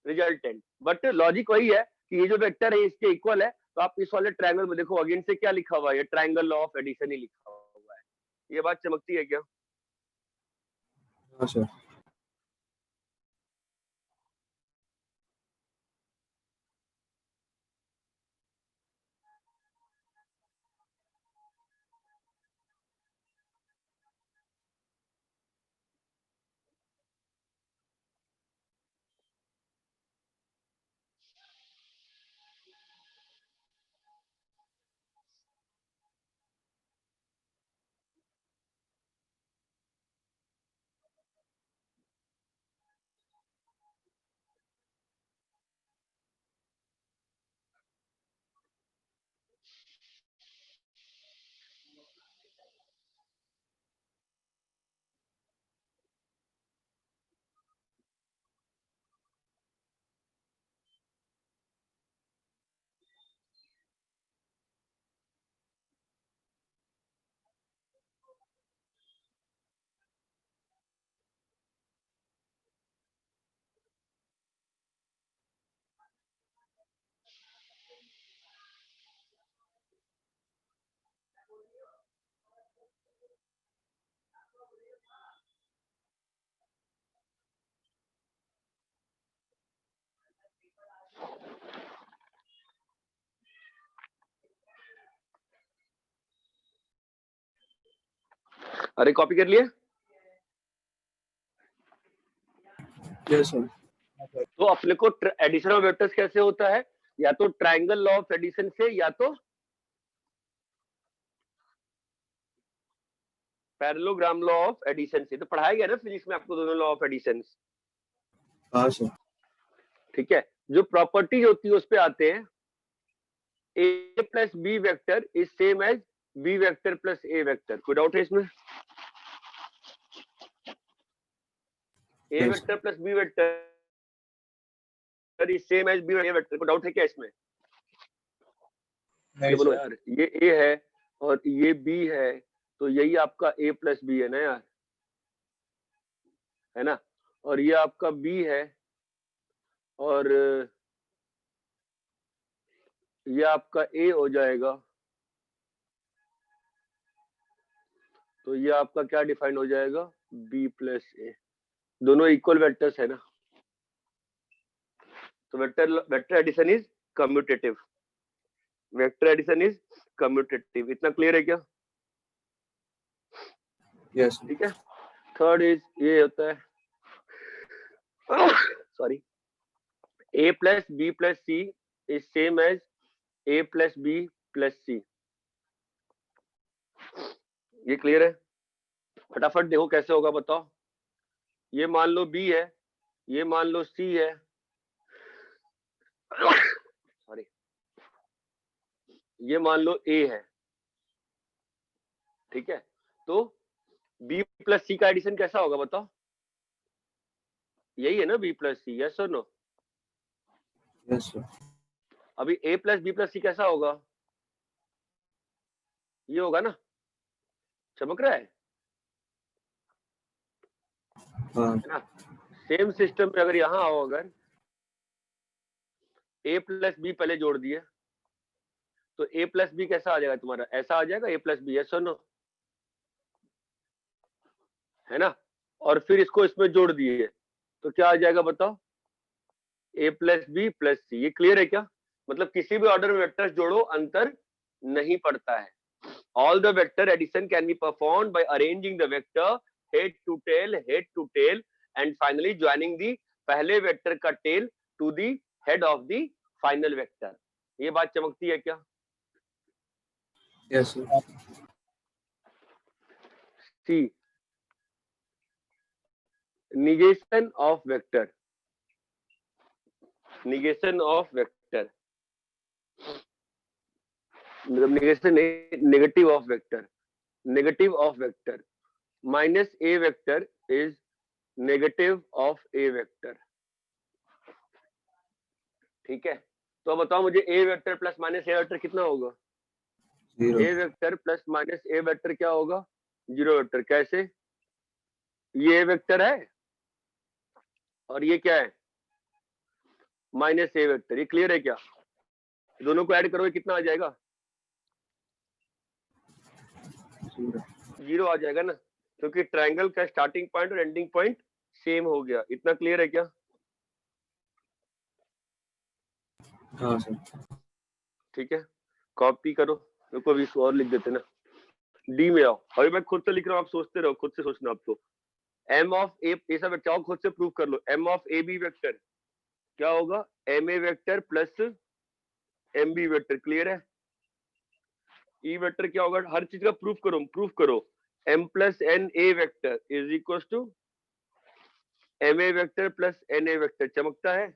resultant. But logic वही है कि ये जो वेक्टर है इसके इक्वल है, तो आप इस वाले ट्रायंगल में देखो अगेन से क्या लिखा हुआ है, ट्रायंगल लॉ ऑफ एडिशन ही लिखा हुआ है। ये बात चमकती है क्या? हाँ सर। अरे कॉपी कर लिए? Yes sir. तो अपने को एडिशन ऑफ वेक्टर्स कैसे होता है? या तो ट्रायंगल लॉ ऑफ एडिशन से, या तो पैरेललोग्राम लॉ ऑफ एडिशन से। तो पढ़ाया गया ना फिजिक्स में आपको दोनों लॉ ऑफ एडिशन। हाँ सर। ठीक है, जो प्रॉपर्टीज होती है उस पे आते हैं। A plus B vector is same as B vector plus A vector. कोई डाउट है इसमें? A Yes. Vector plus B vector is same as B vector. को डाउट है क्या इसमें? ये बोलो यार, ये ए है और ये बी है, तो यही आपका ए प्लस बी है ना यार, है ना? और ये आपका बी है और ये आपका ए हो जाएगा। तो ये आपका क्या डिफाइन हो जाएगा? B plus A. दोनों इक्वल वेक्टर्स है ना, तो vector addition is commutative. Vector addition is commutative. इतना क्लियर है क्या? यस। ठीक है। थर्ड इज ये होता है sorry, A plus B plus C is same as A plus B plus C. ये क्लियर है? फटाफट देखो कैसे होगा, बताओ। ये मान लो बी है, ये मान लो सी है, सॉरी, ये मान लो ए है। ठीक है, तो बी प्लस सी का एडिशन कैसा होगा बताओ? यही है ना बी प्लस सी, यस और नो? Yes sir. अभी ए प्लस बी प्लस सी कैसा होगा? ये होगा ना? चमक रहा है हाँ। ना? सेम सिस्टम में अगर यहां आओ, अगर ए प्लस बी पहले जोड़ दिए तो ए प्लस बी कैसा आ जाएगा तुम्हारा? ऐसा आ जाएगा ए प्लस बी, यस और नो? है ना? और फिर इसको इसमें जोड़ दिए तो क्या आ जाएगा बताओ? A plus B plus C. ये क्लियर है क्या? मतलब किसी भी ऑर्डर में वेक्टर्स जोड़ो, अंतर नहीं पड़ता है। All the vector addition can be performed by arranging the vector head to tail, and finally joining the पहले वेक्टर का tail to the head of the final vector। ये बात चमकती है क्या? Yes sir. C, negation of vector। negation of vector मतलब negation नहीं, negative of vector। negative of vector minus a vector is negative of a vector। ठीक है, तो बताओ मुझे ए वेक्टर प्लस माइनस ए वेक्टर कितना होगा? जीरो। ए वेक्टर प्लस माइनस ए vector क्या होगा? Zero vector. कैसे? ये ए वेक्टर है और ये क्या है? माइनस ए वेक्टर। ये क्लियर है क्या? दोनों को ऐड करोगे कितना आ जाएगा? जीरो आ जाएगा ना, क्योंकि ट्रायंगल का स्टार्टिंग पॉइंट और एंडिंग पॉइंट सेम हो गया। इतना क्लियर है क्या? हाँ सर। ठीक है, कॉपी करो। मेरे को भी और लिख देते ना। डी में आओ, अभी मैं खुद से लिख रहा हूँ, आप सोचते रहो, खुद से सोचना आपको। एम ऑफ ए, ये सब चाहो खुद से प्रूव कर लो। M of A B vector क्या होगा? M A vector plus M B vector. Clear है? ई वेक्टर क्या होगा? हर चीज का प्रूफ करो। M plus N A vector is equal to M A vector plus N A vector. चमकता है?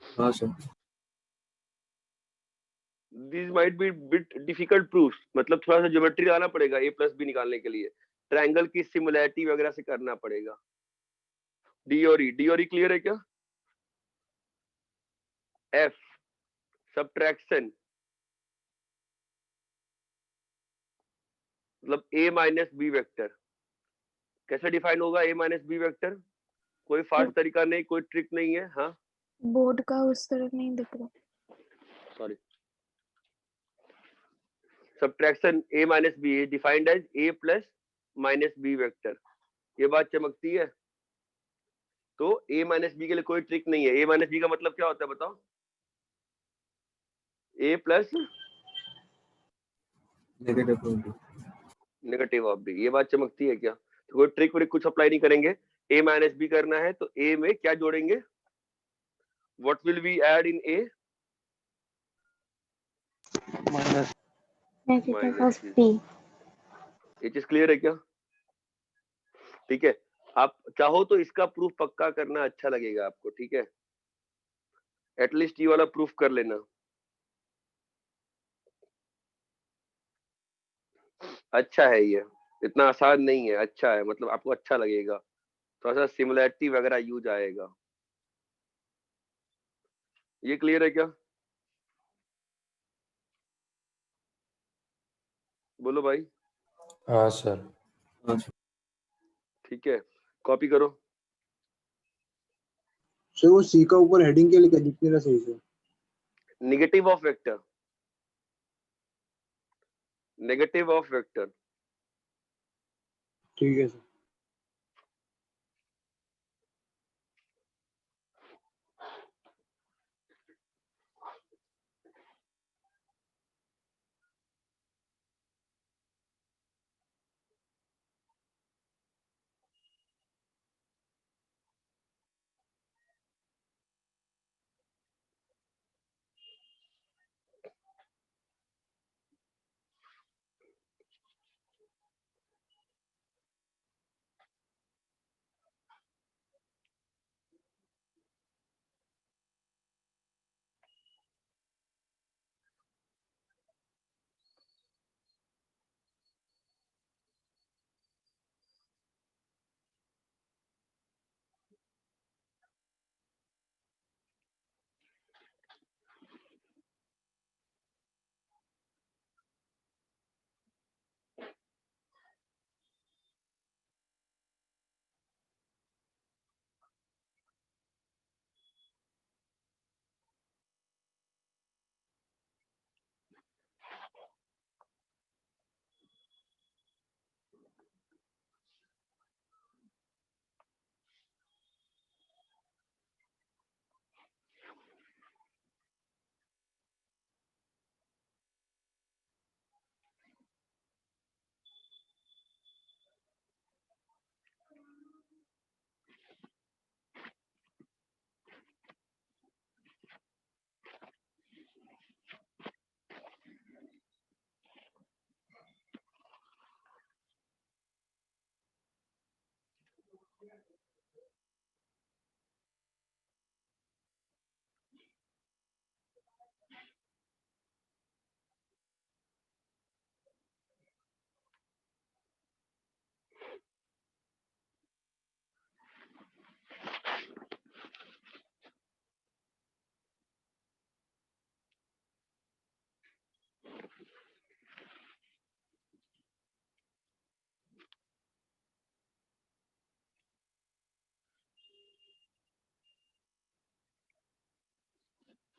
हाँ सर। These might be bit difficult proofs, मतलब थोड़ा सा ज्योमेट्री लगाना पड़ेगा ए प्लस बी निकालने के लिए। ट्रायंगल की सिमिलैरिटी वगैरह से करना पड़ेगा। डी और ई क्लियर है क्या? एफ, सब्ट्रैक्शन, मतलब ए माइनस बी वेक्टर कैसे डिफाइन होगा? ए माइनस बी वेक्टर कोई फास्ट तरीका नहीं, कोई ट्रिक नहीं है। हाँ, बोर्ड का उस तरफ नहीं दिख रहा। Sorry, subtraction A minus B is defined as A plus minus B vector. ये बात चमकती है? तो ए माइनस बी के लिए कोई ट्रिक नहीं है। ए माइनस बी का मतलब क्या होता है बताओ? A plus negative negative of B. ये बात चमकती है क्या? तो कोई ट्रिक व्रिक कुछ अप्लाई नहीं करेंगे। a माइनस बी करना है तो a में क्या जोड़ेंगे? What will we add in a? Minus negative minus of B. ये चीज क्लियर है क्या? ठीक है, आप चाहो तो इसका प्रूफ पक्का करना अच्छा लगेगा आपको, ठीक है? एटलीस्ट ये वाला प्रूफ कर लेना। अच्छा है ये, इतना आसान नहीं है, अच्छा है, मतलब आपको अच्छा लगेगा, थोड़ा सा सिमिलैरिटी वगैरह यूज आएगा। ये क्लियर है क्या? बोलो भाई। हाँ सर। ठीक है, कॉपी करो। सर वो सी का ऊपर हेडिंग के लिए क्या दिख नहीं रहा सही से? Negative of vector, negative of vector. ठीक है सर।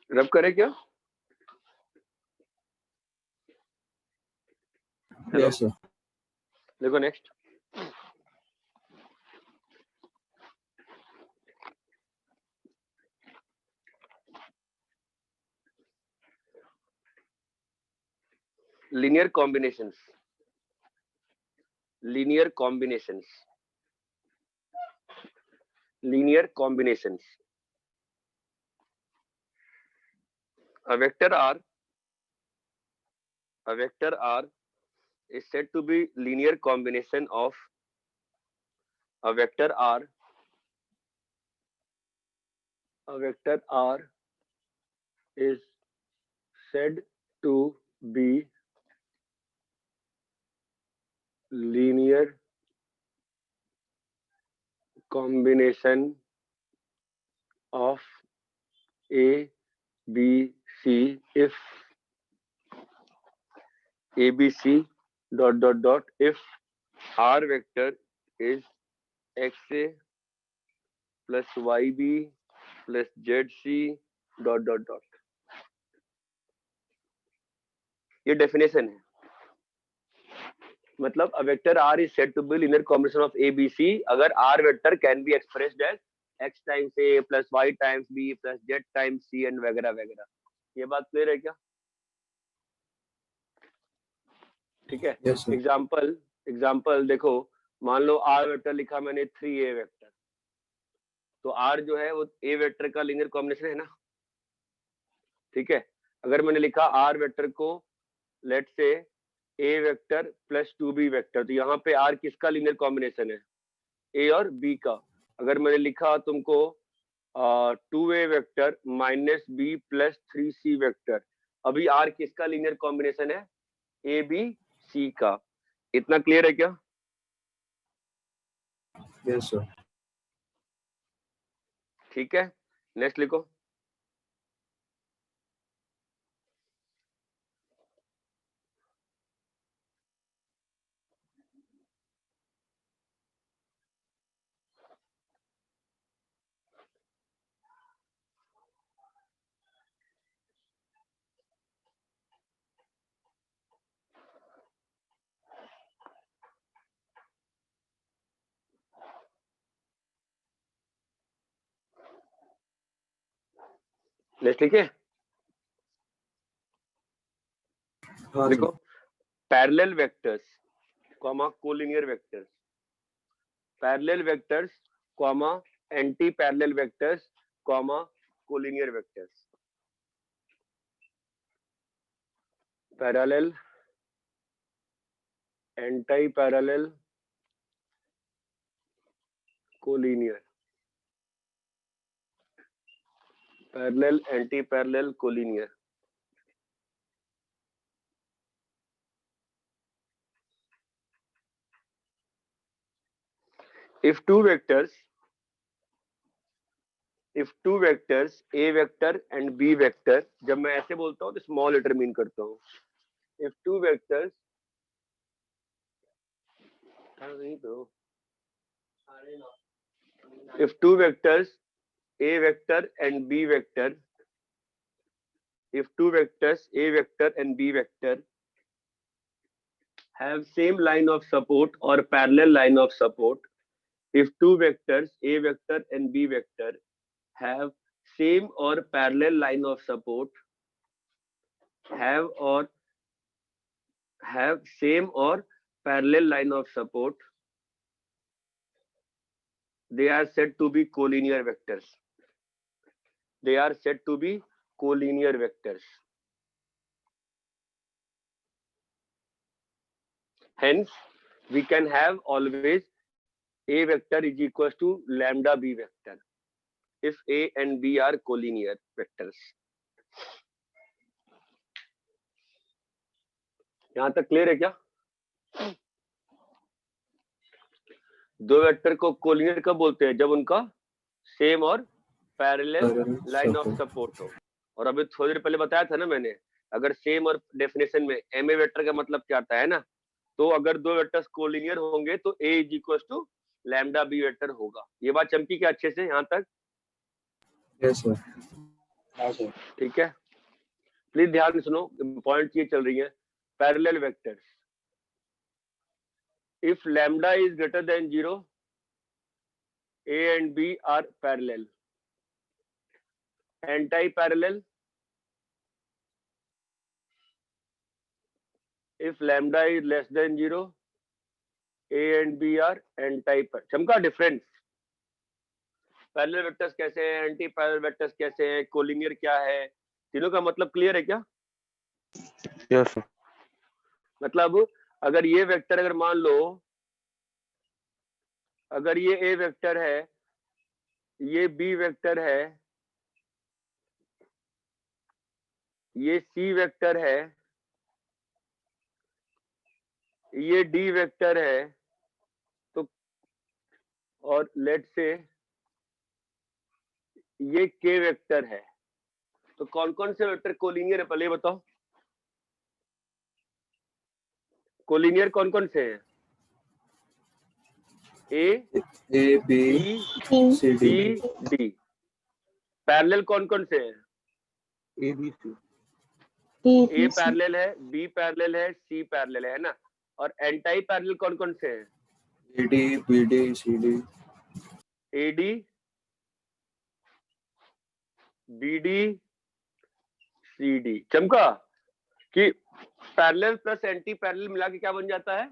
रब करे क्या? Hello, yes sir. देखो next. Linear combinations, linear combinations, linear combinations. A vector R is said to be linear combination of a vector R. A vector R is said to be linear combination of A, B, C if A, B, C dot if R vector is XA plus YB plus ZC dot. ये definition है, मतलब a vector R is said to be linear combination of A, B, C अगर R vector can be expressed as x times A plus y times B plus z times C and वगैरह वगैरह। ये बात clear है क्या? ठीक है, yes sir. Example example देखो, मान लो आर वेक्टर लिखा मैंने 3a वेक्टर, तो आर जो है वो ए वेक्टर का लीनियर कॉम्बिनेशन है ना, ठीक है। अगर मैंने लिखा आर वेक्टर को लेट से A vector plus 2b vector, तो यहाँ पे आर किसका लीनियर कॉम्बिनेशन है, ए और बी का। अगर मैंने लिखा तुमको 2a vector minus B plus 3c vector, अभी आर किसका लीनियर कॉम्बिनेशन है, ए बी सी का। इतना क्लियर है क्या? Yes sir. ठीक है, नेक्स्ट लिखो। नेक्स्ट लिखे, हाँ देखो sir. Parallel vectors comma collinear vectors, parallel vectors comma anti parallel vectors comma collinear vectors. Parallel, anti parallel, collinear, parallel, anti parallel, collinear. If two vectors A vector and B vector, जब मैं ऐसे बोलता हूँ तो small letter mean करता हूँ। If two vectors A vector and B vector, if two vectors A vector and B vector have same line of support or parallel line of support, if two vectors A vector and B vector have same or parallel line of support, have same or parallel line of support, they are said to be collinear vectors. They are said to be collinear vectors. Hence, we can have always A vector is equals to lambda B vector if A and B are collinear vectors. यहाँ तक clear है क्या? दो vector को collinear कब बोलते हैं, जब उनका सेम और पैरेलल लाइन ऑफ सपोर्ट हो। और अभी थोड़ी देर पहले बताया था ना मैंने, अगर सेम और डेफिनेशन में एम ए वेक्टर का मतलब क्या आता है ना, तो अगर दो वेक्टर्स कोलिनियर होंगे तो A is equal to lambda B vector होगा। ये बात चमकी क्या अच्छे से यहाँ तक? Yes sir. हाँ सर। ठीक है, प्लीज ध्यान से सुनो, पॉइंट ये चल रही है। Parallel vectors, if lambda is greater than 0, A and B are parallel. Anti-parallel, if lambda is less than 0, A and B are anti-parallel. चमका डिफरेंस, पैरेलल वेक्टर्स कैसे हैं, एंटी पैरेलल वेक्टर्स कैसे हैं, कोलिनियर क्या है, तीनों का मतलब क्लियर है क्या? Yes sir. मतलब अगर ये वेक्टर, अगर मान लो अगर ये ए वेक्टर है, ये बी वेक्टर है, ये सी वेक्टर है, ये डी वेक्टर है, तो और लेट से ये के वेक्टर है, तो कौन कौन से वेक्टर कोलिनियर है पहले ये बताओ। कोलिनियर कौन कौन से हैं? A B C D D. Parallel कौन कौन से हैं? A B C. A parallel है, बी पैरेलल है, सी पैरेलल है ना। और एंटी पैरेलल कौन कौन से हैं? A D B D C D. A D B D C D. चमका कि पैरेलल प्लस एंटी पैरेलल मिला के क्या बन जाता है?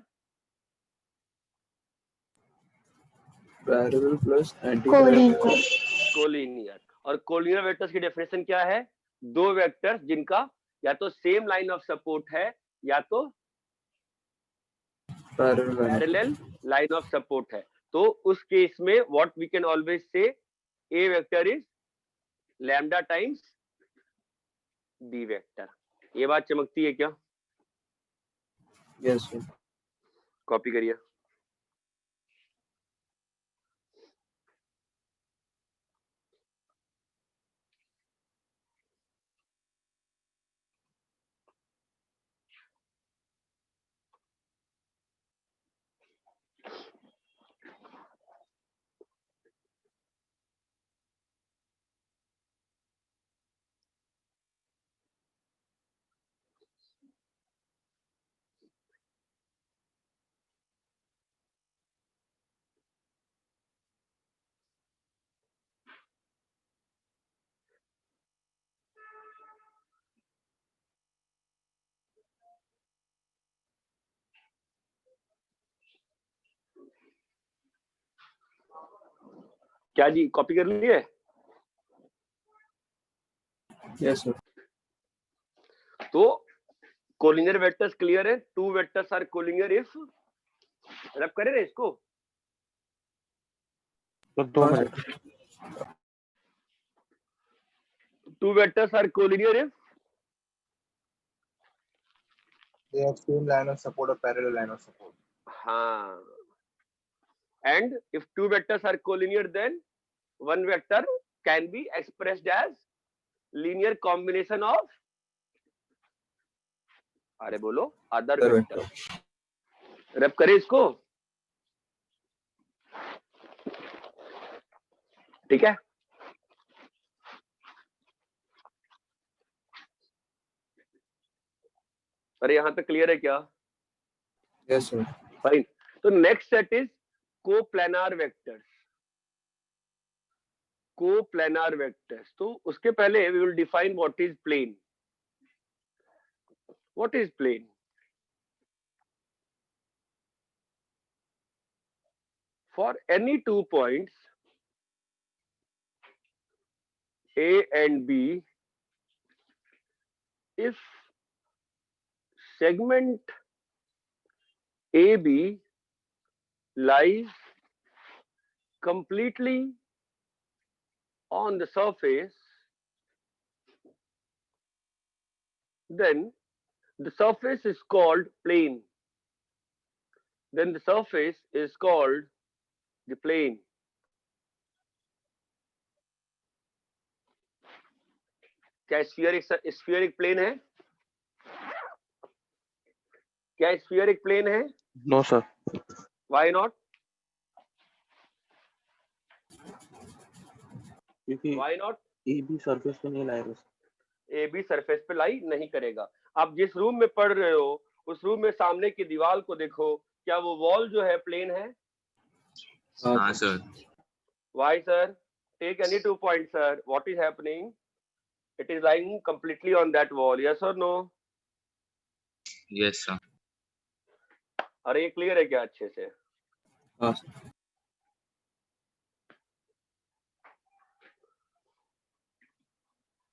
Parallel plus anti collinear. Collinear. और कोलिनियर वेक्टर्स की डेफिनेशन क्या है? दो वेक्टर्स जिनका या तो सेम लाइन ऑफ सपोर्ट है या तो पैरेलल लाइन ऑफ सपोर्ट है। तो उस केस में what we can always say, A vector is lambda times B vector. ये बात चमकती है क्या? Yes sir. कॉपी करिए। क्या जी, कॉपी कर लिए? Yes sir. तो कोलिनियर वेक्टर्स क्लियर है। Two vectors are collinear if, rub करे ना इसको। तो 2 minute. Two vectors are collinear if They have same line of support or parallel line of support. हाँ, and if two vectors are collinear, then one vector can be expressed as linear combination of, अरे बोलो, other vector। रब करे इसको, ठीक है। अरे यहां तक क्लियर है क्या? Yes sir. फाइन। तो next set is coplanar vectors. Coplanar vectors, तो उसके पहले we will define what is plane. What is plane? For any 2 points A and B, if segment AB lies completely on the surface, then the surface is called plane. Then the surface is called the plane. क्या spheric plane है? क्या spheric plane है? No sir. Why not? क्योंकि why not? A B surface पे नहीं लाएगा। ए B surface पे लाई नहीं करेगा। आप जिस रूम में पढ़ रहे हो उस रूम में सामने की दीवार को देखो, क्या वो वॉल जो है प्लेन है? हाँ sir. Why sir? Take any 2 points sir, what is happening? It is lying completely on that wall, yes or no? Yes sir. अरे ये क्लियर है क्या अच्छे से? हाँ सर।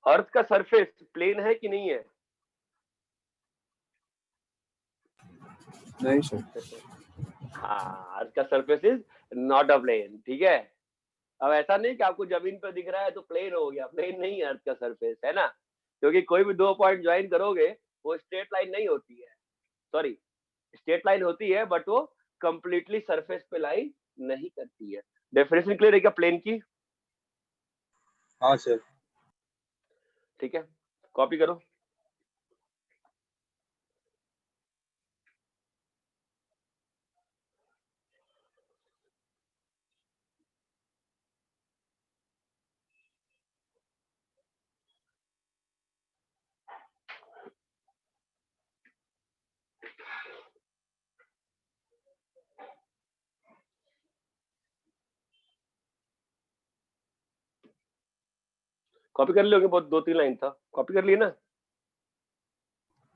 अर्थ का सरफेस प्लेन है कि नहीं है? नहीं सर। हाँ, अर्थ का surface is not a plane, ठीक है। अब ऐसा नहीं कि आपको जमीन पर दिख रहा है तो प्लेन हो गया, प्लेन नहीं है अर्थ का सरफेस, है ना। क्योंकि कोई भी 2 पॉइंट ज्वाइन करोगे वो स्ट्रेट लाइन नहीं होती है, सॉरी स्ट्रेट लाइन होती है बट वो कंप्लीटली सरफेस पे लाइन नहीं करती है। डेफिनेशन क्लियर है क्या प्लेन की? हाँ सर। ठीक है, कॉपी करो। कॉपी कर लोगे, बहुत 2-3 लाइन था, कॉपी कर लिए ना?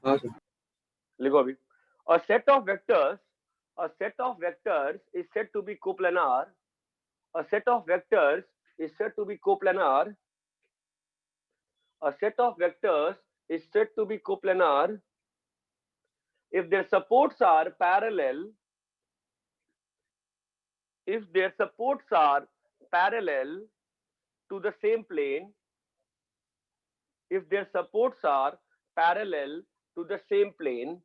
हाँ सर। लिखो अभी। A set of vectors is said to be coplanar A set of vectors is said to be coplanar. A set of vectors is said to be coplanar if their supports are parallel. If their supports are parallel to the same plane. If their supports are parallel to the same plane.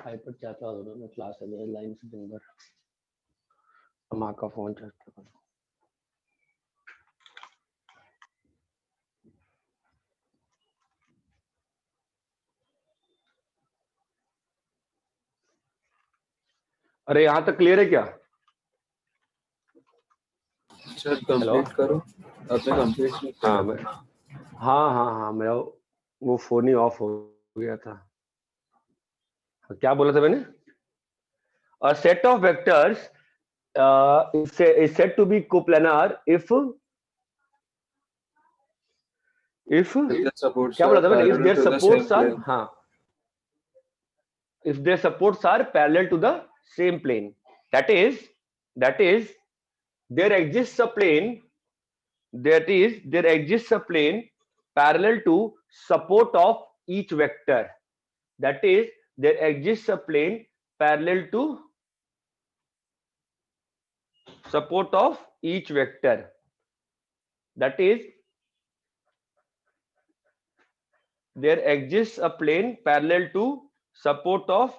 IPad चाहता हूँ मैं class में line से दिन भर माँ का phone चाहता हूँ। अरे यहाँ तक क्लियर है क्या? सर कंप्लीट करो, आपने कंप्लीट नहीं किया। हाँ मैं हाँ मेरा वो फोन ही ऑफ हो गया था। क्या बोला था मैंने? A set of vectors is said to be coplanar if क्या बोला था मैंने? If their supports are if their supports are parallel to the same plane. That is there exists a plane parallel to support of each vector. That is there exists a plane parallel to support of each vector. That is there exists a plane parallel to support of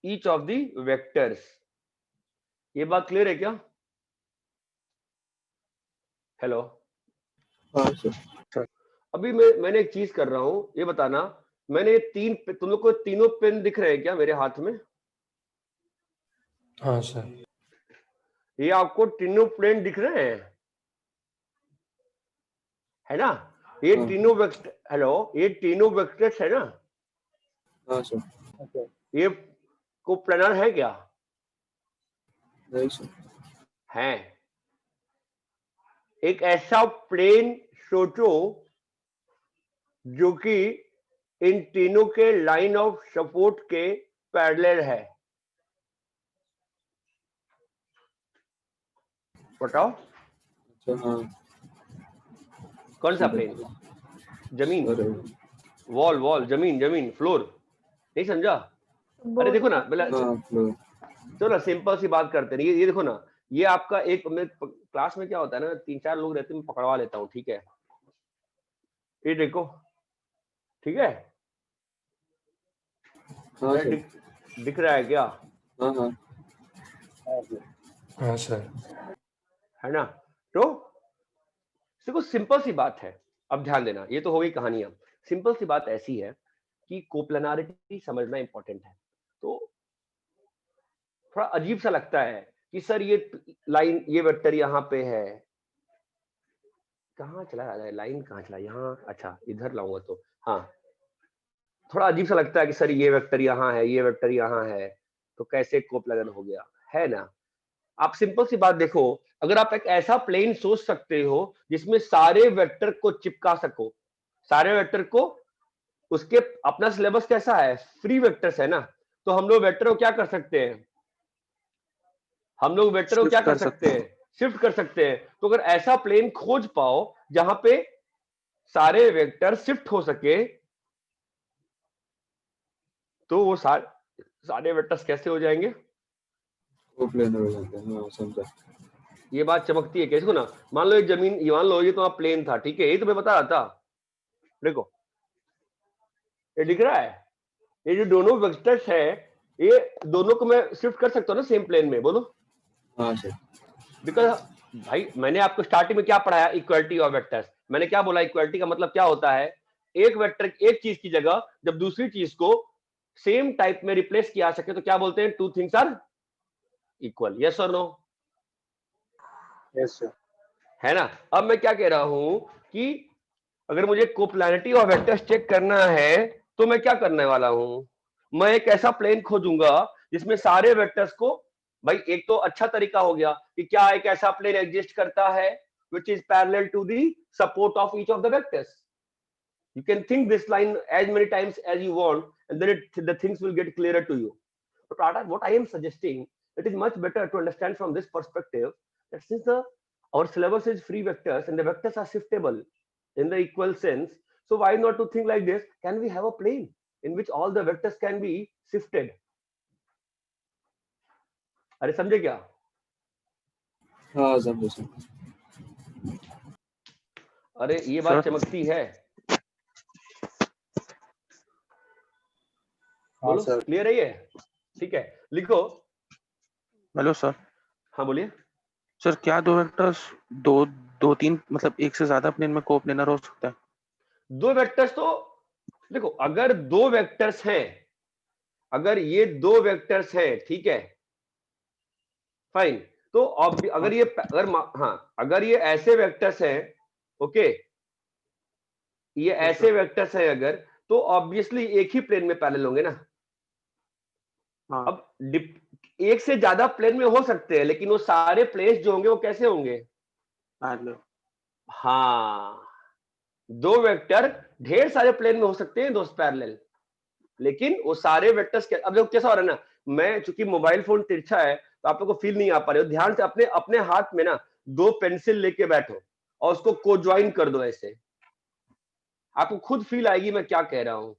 each of the vectors. ये बात clear है क्या? Hello हाँ sir. अभी मैंने एक चीज कर रहा हूं, ये बताना, मैंने तुम लोग को तीनों पेन दिख रहे हैं क्या मेरे हाथ में? हाँ सर। ये आपको तीनों प्लेन दिख रहे हैं, है ना? ये तीनों वेक्टर, हेलो, ये तीनों वेक्टर्स है ना? हाँ सर। ये कोप्लानर है क्या? नहीं सर। है। एक ऐसा प्लेन सोचो जो कि इन तीनों के लाइन ऑफ सपोर्ट के पैरेलल है। बताओ कौन सा प्लेन? जमीन, वॉल, जमीन, फ्लोर, नहीं समझा? अरे देखो ना, चलो ना सिंपल सी बात करते हैं। ये देखो ना, ये आपका एक क्लास में क्या होता है ना, 3-4 लोग रहते हैं, मैं पकड़वा लेता हूँ, ठीक है? ये देखो, ठीक है? दिख रहा है क्या? हाँ सर। है ना? तो देखो सिंपल सी बात है, अब ध्यान देना, ये तो हो गई कहानी। अब सिंपल सी बात ऐसी है कि कोप्लानरिटी समझना इंपॉर्टेंट है। तो थोड़ा अजीब सा लगता है कि सर ये लाइन, ये वेक्टर यहाँ पे है, कहाँ चला है लाइन, कहाँ चला? यहाँ, अच्छा इधर लाऊंगा तो हाँ, थोड़ा अजीब सा लगता है कि सर ये वेक्टर यहाँ है, ये वेक्टर यहाँ है, तो कैसे कोप्लानर हो गया, है ना? आप सिंपल सी बात देखो, अगर आप एक ऐसा प्लेन सोच सकते हो जिसमें सारे वेक्टर को चिपका सको, सारे वेक्टर को, उसके अपना सिलेबस कैसा है, फ्री वेक्टर्स है ना, तो हम लोग वेक्टर को क्या कर सकते हैं? हम लोग वेक्टर को क्या कर सकते हैं? शिफ्ट कर सकते हैं। तो अगर ऐसा प्लेन खोज पाओ जहां पे सारे वेक्टर शिफ्ट हो सके, तो वो सारे वेक्टर्स कैसे हो जाएंगे? कोप्लेनर हो जाते हैं। हाँ समझा। ये बात चमकती है कैसे को ना, मान लो ये जमीन, ये मान लो ये तुम्हारा प्लेन था, ठीक है, यही तुम्हें बता रहा था। देखो ये दिख रहा है, ये जो दोनों वेक्टर्स है, ये दोनों को मैं शिफ्ट कर सकता हूँ ना सेम प्लेन में, बोलो। हाँ सर। बिकॉज भाई मैंने आपको स्टार्टिंग में क्या पढ़ाया, इक्वालिटी ऑफ वेक्टर्स। मैंने क्या बोला, इक्वालिटी का मतलब क्या होता है, एक वेक्टर एक चीज की जगह जब दूसरी चीज को सेम टाइप में रिप्लेस किया सके तो क्या बोलते हैं, two things are equal. Yes और नो? Yes, sir. है ना। अब मैं क्या कह रहा हूं कि अगर मुझे कोप्लानिटी ऑफ वेक्टर्स चेक करना है तो मैं क्या करने वाला हूं, मैं एक ऐसा प्लेन खोजूंगा जिसमें सारे वेक्टर्स को, भाई एक तो अच्छा तरीका हो गया कि क्या एक ऐसा प्लेन एग्जिस्ट करता है which is parallel to the support of each of the vectors. You can think this line as many times as you want and then the things will get clearer to you. But what I am suggesting, it is much better to understand from this perspective that since our syllabus is free vectors and the vectors are shiftable in the equal sense, so why not to think like this, can we have a plane in which all the vectors can be shifted? अरे समझे क्या? हाँ समझे। अरे ये बात चमकती है, बोलो sir. क्लियर है ये? ठीक है, लिखो। Hello sir. हाँ बोलिए। सर क्या दो वेक्टर्स दो तीन मतलब एक से ज्यादा प्लेन में कोप्लेनर हो सकता है? दो वेक्टर्स तो देखो, अगर दो वेक्टर्स हैं, अगर ये दो वेक्टर्स हैं, ठीक है फाइन, तो अगर ये अगर ये ऐसे वेक्टर्स हैं, ओके, ये ऐसे वेक्टर्स हैं अगर, तो ऑब्वियसली एक ही प्लेन में पैरेलल होंगे ना। हाँ। अब एक से ज्यादा प्लेन में हो सकते हैं, लेकिन वो सारे प्लेन्स जो होंगे वो कैसे होंगे, पैरेलल। हाँ, दो वेक्टर ढेर सारे प्लेन में हो सकते हैं दोस्त पैरेलल, लेकिन वो सारे वेक्टर्स के, अब देखो कैसा हो रहा है ना, मैं चूंकि मोबाइल फोन तिरछा है तो आप लोग को फील नहीं आ पा रहे हो, ध्यान से अपने अपने हाथ में ना दो पेंसिल लेके बैठो और उसको को ज्वाइन कर दो, ऐसे आपको खुद फील आएगी मैं क्या कह रहा हूं।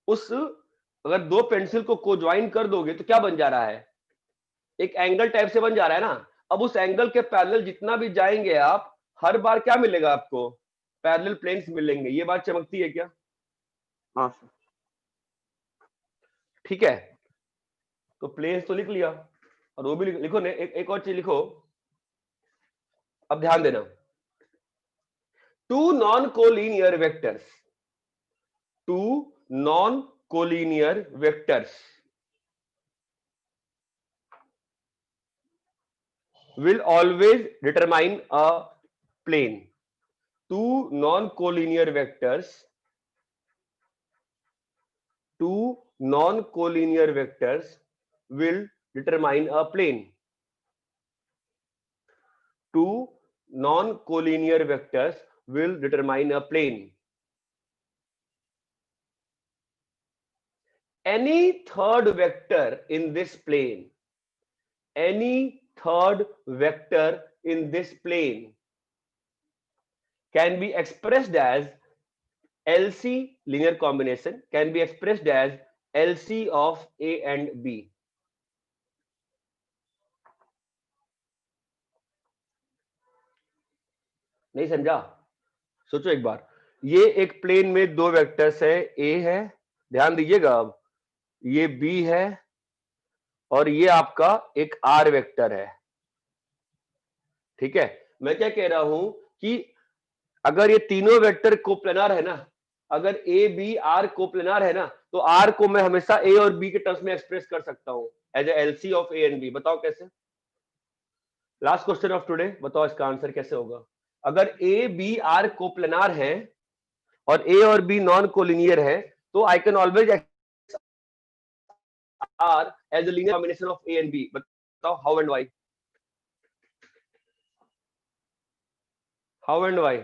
उस अगर दो पेंसिल को ज्वाइन कर दोगे तो क्या बन जा रहा है, एक एंगल टाइप से बन जा रहा है ना। अब उस एंगल के पैरेलल जितना भी जाएंगे आप, हर बार क्या मिलेगा आपको, पैरेलल प्लेन्स मिलेंगे। ये बात चमकती है क्या? हाँ सर। ठीक है, तो प्लेन्स तो लिख लिया, और वो भी लिखो ने, एक और चीज लिखो, अब ध्यान देना, two non collinear vectors, two non collinear vectors will always determine a plane. Two non-collinear vectors will determine a plane. Two non-collinear vectors will determine a plane. Any third vector in this plane, any third vector in this plane can be expressed as LC, linear combination, can be expressed as LC of A and B. नहीं समझा? सोचो एक बार, ये एक plane में दो vectors है, A है, ध्यान दीजिएगा, अब ये B है और ये आपका एक R वेक्टर है, ठीक है। मैं क्या कह रहा हूं कि अगर ये तीनों वेक्टर कोप्लेनार है ना, अगर ए बी आर कोप्लेनार है ना, तो आर को मैं हमेशा ए और बी के टर्म्स में एक्सप्रेस कर सकता हूं as A LC of A and B. बताओ कैसे? लास्ट क्वेश्चन ऑफ टुडे, बताओ इसका आंसर कैसे होगा। अगर ए बी आर कोप्लेनार है और ए और बी नॉन कोलिनियर है, तो I can always R as a linear combination of A and B. बताओ how and why? How and why?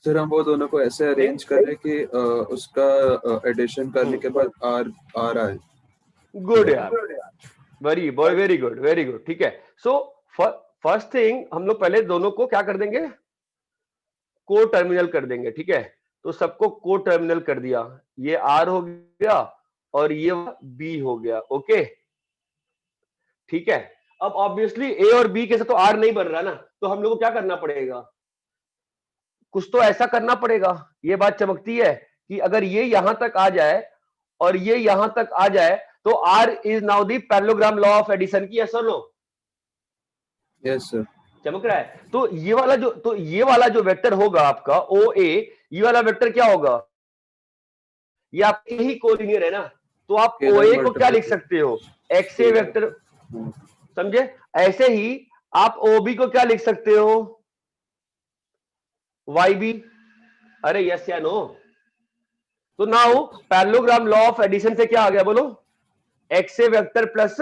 Sir हम वो दोनों को ऐसे अरेंज करें कि उसका एडिशन करने के बाद आर आर आए। गुड यार, वेरी गुड, वेरी गुड। ठीक है, सो फर्स्ट थिंग हम लोग पहले दोनों को क्या कर देंगे, को टर्मिनल कर देंगे, ठीक है। तो सबको को टर्मिनल कर दिया, ये आर हो गया और ये बी हो गया। ओके ठीक है। अब ऑब्वियसली ए और बी के साथ तो आर नहीं बन रहा ना, तो हम लोग को क्या करना पड़ेगा, कुछ तो ऐसा करना पड़ेगा। ये बात चमकती है कि अगर ये यहां तक आ जाए और ये यहां तक आ जाए तो R is now the parallelogram law of addition की, यस और नो? Yes sir. चमक रहा है। तो ये वाला जो वेक्टर होगा आपका ओ ए, ये वाला वेक्टर क्या होगा, ये आपके ही कोलिनियर है ना, तो आप ओ ए को क्या लिख सकते हो, एक्स ए वेक्टर, समझे? ऐसे ही आप ओ बी को क्या लिख सकते हो, वाई बी। अरे यस या नो? तो now parallelogram law of addition से क्या आ गया बोलो, एक्स ए वेक्टर प्लस,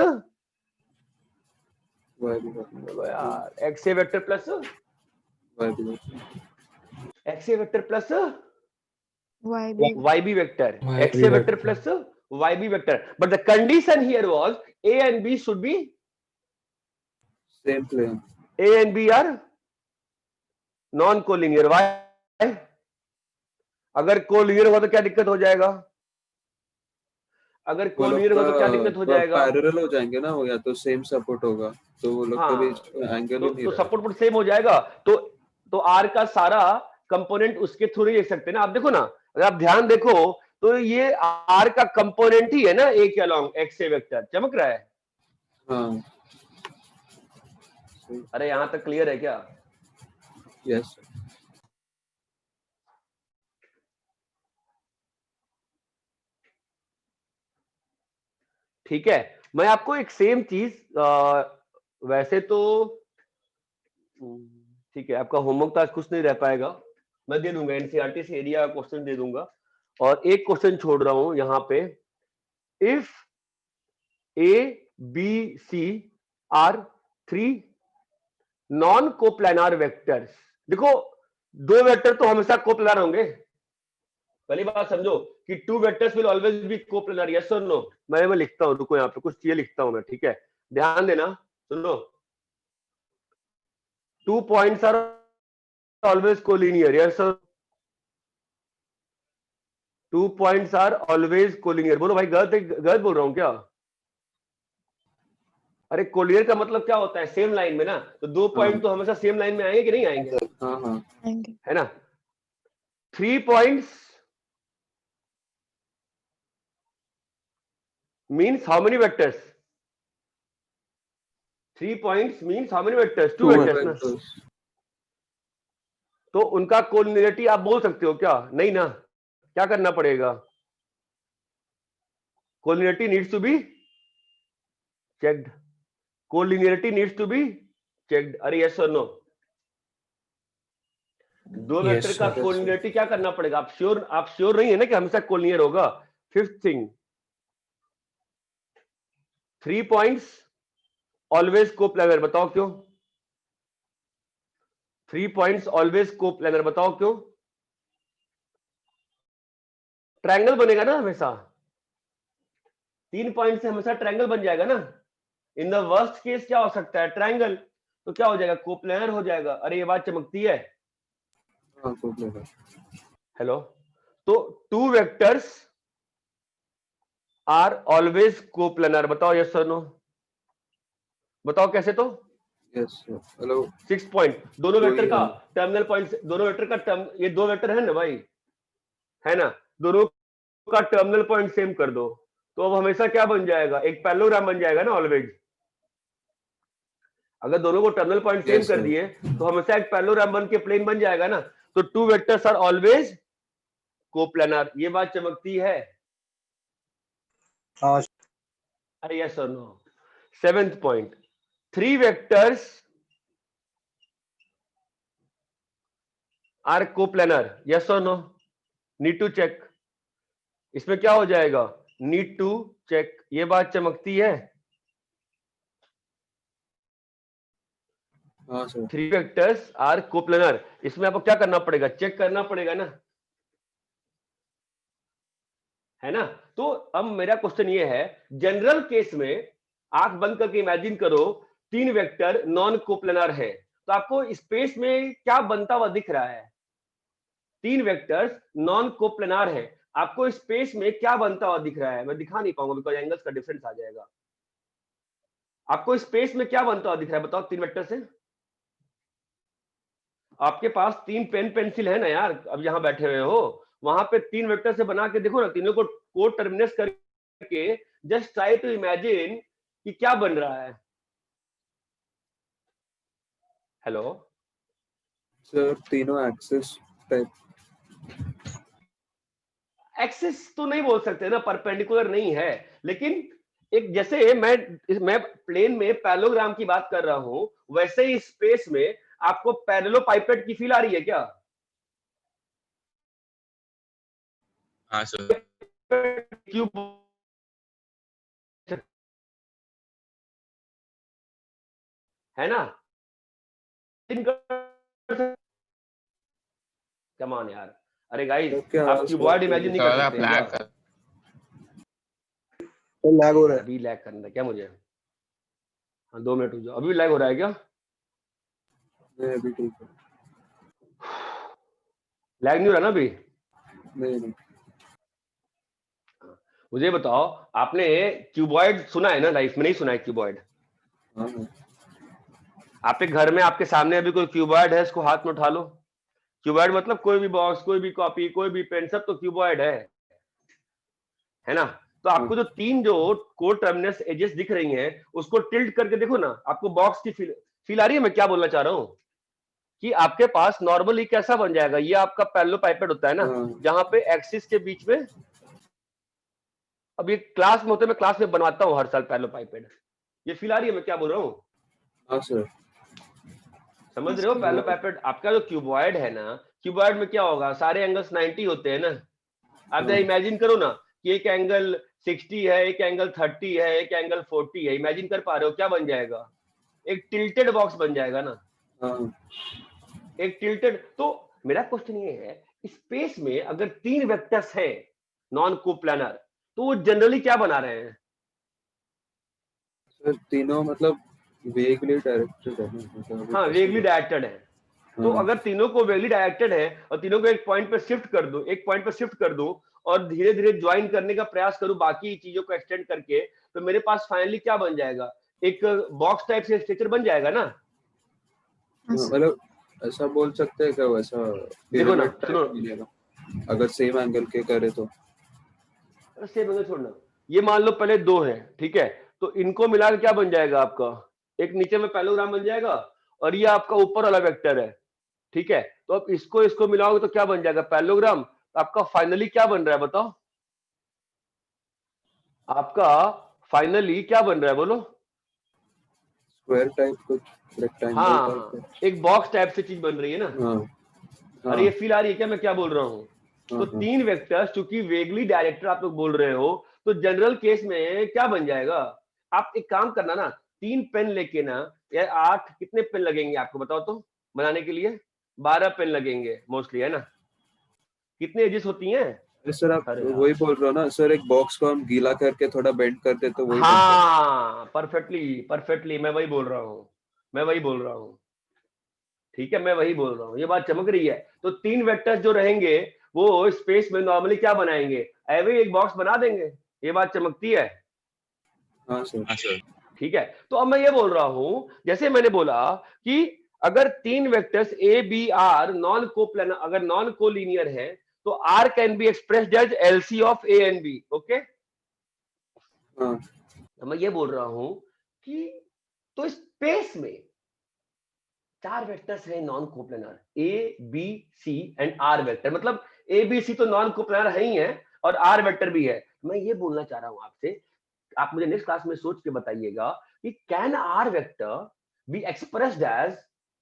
बोलो यार, X A vector plus X A vector plus Y B vector, X A vector plus Y B vector. But the condition here was A and B should be same plane, A and B are non collinear. Why? अगर collinear हो तो क्या दिक्कत हो जाएगा, अगर collinear हो तो क्या दिक्कत हो जाएगा, पैरेलल हो जाएंगे ना वो, या तो सेम सपोर्ट होगा तो वो लोग कभी एंगल ही नहीं तो सपोर्ट पर सेम हो जाएगा। तो आर का सारा कंपोनेंट उसके थ्रू ही लिख सकते हैं ना। आप देखो ना, अगर आप ध्यान देखो तो ये आर का कंपोनेंट ही है ना ए के अलोंग एक्स ए वेक्टर। चमक रहा है? हाँ अरे यहां तक क्लियर है क्या? यस। ठीक है। मैं आपको एक सेम चीज वैसे तो ठीक है, आपका होमवर्क तो आज कुछ नहीं रह पाएगा, मैं दे दूंगा एनसीईआरटी से एरिया का क्वेश्चन दे दूंगा। और एक क्वेश्चन छोड़ रहा हूं यहां पे, if A B C are 3 non coplanar vectors. देखो दो वेक्टर तो हमेशा कोप्लानर होंगे, पहली बात समझो कि 2 vectors will always be coplanar, yes और नो? मैं लिखता हूं, रुको यहां पे कुछ चीजें लिखता हूं मैं, ठीक है, ध्यान देना, सुनो। 2 points are always collinear, yes और 2 पॉइंट्स आर ऑलवेज कोलिनियर। बोलो भाई, गलत बोल रहा हूं क्या? अरे कोलिनियर का मतलब क्या होता है, सेम लाइन में ना, तो 2 पॉइंट तो हमेशा सेम लाइन में आएंगे कि नहीं आएंगे? हाँ आएंगे। है ना। 3 points means how many vectors? 3 points means how many vectors? 2 vectors ना। तो उनका कोलिनियरिटी आप बोल सकते हो क्या? नहीं ना, क्या करना पड़ेगा, collinearity needs to be checked, collinearity needs to be checked. अरे यस और नो? दो वेक्टर का कोलिनियरिटी क्या करना पड़ेगा, आप श्योर नहीं है ना कि हमेशा कोलिनियर होगा। Fifth thing, 3 points always coplanar, बताओ क्यों? 3 पॉइंट्स ऑलवेज कोप्लानर, बताओ क्यों? ट्रायंगल बनेगा ना हमेशा, 3 पॉइंट से हमेशा ट्रायंगल बन जाएगा ना। इन द वर्स्ट केस क्या हो सकता है, ट्रायंगल, तो क्या हो जाएगा, कोप्लानर हो जाएगा। अरे ये बात चमकती है? हेलो। तो 2 वेक्टर्स आर ऑलवेज कोप्लानर, बताओ यस और नो? बताओ कैसे? तो यस। हेलो। 6 पॉइंट, दोनों वेक्टर का टर्मिनल पॉइंट, दोनों वेक्टर का टर्म, ये 2 वेक्टर है ना भाई, है ना, दोनों का टर्मिनल पॉइंट सेम कर दो, तो अब हमेशा क्या बन जाएगा, एक पैरेललोग्राम बन जाएगा ना ऑलवेज। अगर दोनों को टर्मिनल पॉइंट सेम कर दिए तो हमेशा एक पैरेललोग्राम बन के प्लेन बन जाएगा ना। तो 2 वेक्टर्स आर ऑलवेज कोप्लानर, ये बात चमकती है? अरे यस और no? 7th point, 3 vectors are coplanar, yes और नो? Need to check. इसमें क्या हो जाएगा, नीड टू चेक, ये बात चमकती है? हाँ सर। 3 वेक्टर्स आर कोप्लानर, इसमें आपको क्या करना पड़ेगा, चेक करना पड़ेगा ना, है ना। तो अब मेरा क्वेश्चन ये है, जनरल केस में आंख बंद करके इमेजिन करो 3 वेक्टर नॉन कोप्लानर है, तो आपको स्पेस में क्या बनता हुआ दिख रहा है? तीन वेक्टर्स नॉन कोप्लेनार है, आपको स्पेस में क्या बनता हुआ दिख रहा है? मैं दिखा नहीं पाऊंगा बिकॉज एंगल्स का डिफरेंस आ जाएगा। आपको स्पेस में क्या बनता हुआ दिख रहा है बताओ तीन वेक्टर से? आपके पास तीन पेन पेंसिल है ना यार, अब यहाँ बैठे हुए हो, वहां पे तीन वेक्टर से बना के देखो ना, तीनों को कोड टर्मिनेट करके जस्ट ट्राई टू इमेजिन कि क्या बन रहा है। हेलो सर, तीनों एक्सिस टाइप। एक्सिस तो नहीं बोल सकते ना, परपेंडिकुलर नहीं है, लेकिन एक जैसे मैं प्लेन में पैरेललोग्राम की बात कर रहा हूं, वैसे ही स्पेस में आपको पैरेललोपाइपेट की फील आ रही है क्या? हाँ सर। क्यूब है ना? कम ऑन यार, अरे गाइस क्या आप क्यूबॉइड इमेजिन नहीं कर सर आप सकते लैग क्या? कर तो लैग हो रहा है। अभी लैग करना है क्या मुझे? हाँ 2 मिनट रुक जाओ, अभी लैग हो रहा है क्या? नहीं, अभी ठीक है। लैग नहीं हो रहा ना अभी? नहीं। मुझे बताओ, आपने क्यूबॉइड सुना है ना लाइफ में? नहीं सुना है क्यूबॉइड? हाँ। आपके घर में आपके सामने अभी कोई क्यूबॉइड है, इसको हाथ में उठा लो। क्यूबॉइड मतलब कोई भी बॉक्स, कोई भी कॉपी, कोई भी पेन, सब तो क्यूबॉइड है ना? तो आपको जो तीन जो कोड टर्मिनस एजेस दिख रही हैं, उसको टिल्ट करके देखो ना, आपको बॉक्स की फील आ रही है? मैं क्या बोलना चाह रहा हूं कि आपके पास नॉर्मली कैसा बन जाएगा, ये आपका पैरेललोपाइपेट होता है ना, जहां पे एक्सिस के बीच में, अब ये क्लास में होते हैं, मैं क्लास में बनवाता हूँ हर साल पैरेललोपाइपेट। ये फील आ रही है मैं क्या बोल रहा हूँ? हाँ सर। समझ रहे हो? पैरेललोपाइपेट आपका जो क्यूबॉइड है ना, क्यूबॉइड में क्या होगा, सारे एंगल्स 90 होते हैं ना। आप जरा इमेजिन करो ना कि एक एंगल 60 है, एक एंगल 30 है, एक एंगल 40 है। इमेजिन कर पा रहे हो क्या बन जाएगा? एक टिल्टेड बॉक्स बन जाएगा ना, एक टिल्टेड। तो मेरा क्वेश्चन ये है, स्पेस में अगर तीन वेक्टर्स हैं नॉन कोप्लानर, तो वो जनरली क्या बना रहे हैं? सर, तीनों मतलब वेगली डायरेक्टेड है ना, मतलब हाँ, वेगली डायरेक्टेड है। तो अगर तीनों को वेगली डायरेक्टेड है और तीनों को एक पॉइंट पे शिफ्ट कर दो, एक पॉइंट पे शिफ्ट कर दो और धीरे धीरे ज्वाइन करने का प्रयास करूं बाकी चीजों को एक्सटेंड करके, तो मेरे पास फाइनली क्या बन जाएगा? एक बॉक्स टाइप से स्ट्रक्चर बन जाएगा ना। मतलब ऐसा बोल सकते हैं क्या? वैसा देखो ना, पिरामिड सुनो, टाइप मिलेगा अगर सेम एंगल के करे तो। सेम एंगल छोड़ना, ये मान लो पहले दो है, ठीक है, तो इनको मिलाकर क्या बन जाएगा आपका? एक नीचे में पैरेललोग्राम बन जाएगा और ये आपका ऊपर वाला वेक्टर है, ठीक है। तो अब इसको मिलाओगे तो क्या बन जाएगा? पैरेललोग्राम। आपका फाइनली क्या बन रहा है बताओ? आपका फाइनली क्या बन रहा है बोलो? स्क्वायर टाइप कुछ, रेक्टेंगल हाँ, टाइप। एक बॉक्स टाइप से चीज बन रही है ना। हाँ। अरे ये फील आ रही है क्या मैं क्या बोल रहा हूँ? तो तीन वेक्टर्स चूंकि वेगली डायरेक्टर आप लोग बोल रहे हो, तो जनरल केस में क्या बन जाएगा? आप एक काम करना ना, तीन पेन लेके ना, या 8 कितने पेन लगेंगे आपको बताओ तो बनाने के लिए? 12 पेन लगेंगे मोस्टली, है ना? कितने एजेस होती हैं? सर आप वही बोल रहे हो ना सर, एक बॉक्स को हम गीला करके थोड़ा बेंड कर दे तो वही बनता है। हाँ, परफेक्टली मैं वही बोल रहा हूँ, ठीक है, मैं वही बोल रहा हूँ, ये बात चमक रही है। तो तीन वेक्टर्स जो रहेंगे वो स्पेस में नॉर्मली क्या बनाएंगे? ऐसे एक बॉक्स बना देंगे। ये बात चमकती है? हाँ सर। हाँ सर। ठीक है, तो अब मैं ये बोल रहा हूं, जैसे मैंने बोला कि अगर तीन vectors A B are non coplanar, अगर नॉन कोलिनियर है, तो R can be expressed as LC of A and B. Okay, मैं ये बोल रहा हूं कि तो स्पेस में चार वेक्टर्स हैं non coplanar, A B C and R vector, मतलब ए बी सी तो नॉन कोप्लानर है ही है और आर वेक्टर भी है। मैं ये बोलना चाह रहा हूं आपसे, आप मुझे नेक्स्ट क्लास में सोच के बताइएगा कि can R vector be expressed as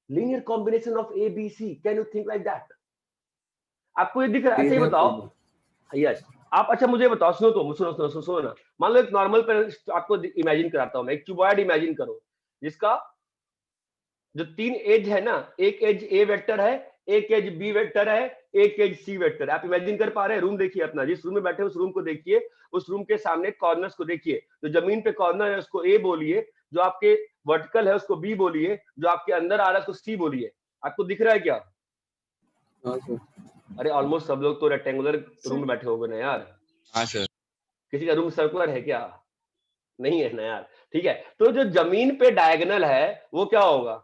linear combination of A B C? Can you think like that? आपको ये दिख रहा है? अच्छा ये बताओ, यस, आप अच्छा मुझे बताओ, सुनो ना, मान लो एक नॉर्मल पे आपको इमेजिन कराता हूं मैं, एक क्यूबॉइड इमेजिन करो जिसका जो तीन एज है ना, एक एज ए वेक्टर है, एक एज बी वेक्टर है, एक एज सी वेक्टर है। आप इमेजिन कर पा रहे हैं? रूम देखिए अपना, जिस रूम में बैठे उस रूम को देखिए, उस रूम के सामने कॉर्नर्स को देखिए। जो जमीन पे कॉर्नर है उसको ए बोलिए, जो आपके वर्टिकल है उसको बी बोलिए, जो आपके अंदर आ रहा है उसको सी बोलिए। आपको दिख रहा है क्या? हाँ सर। अरे ऑलमोस्ट सब लोग तो रेक्टेंगुलर रूम में बैठे होंगे ना यार, हाँ सर। किसी का रूम सर्कुलर है क्या? नहीं है ना यार, ठीक है। तो जो जमीन पे डायगोनल है वो क्या होगा?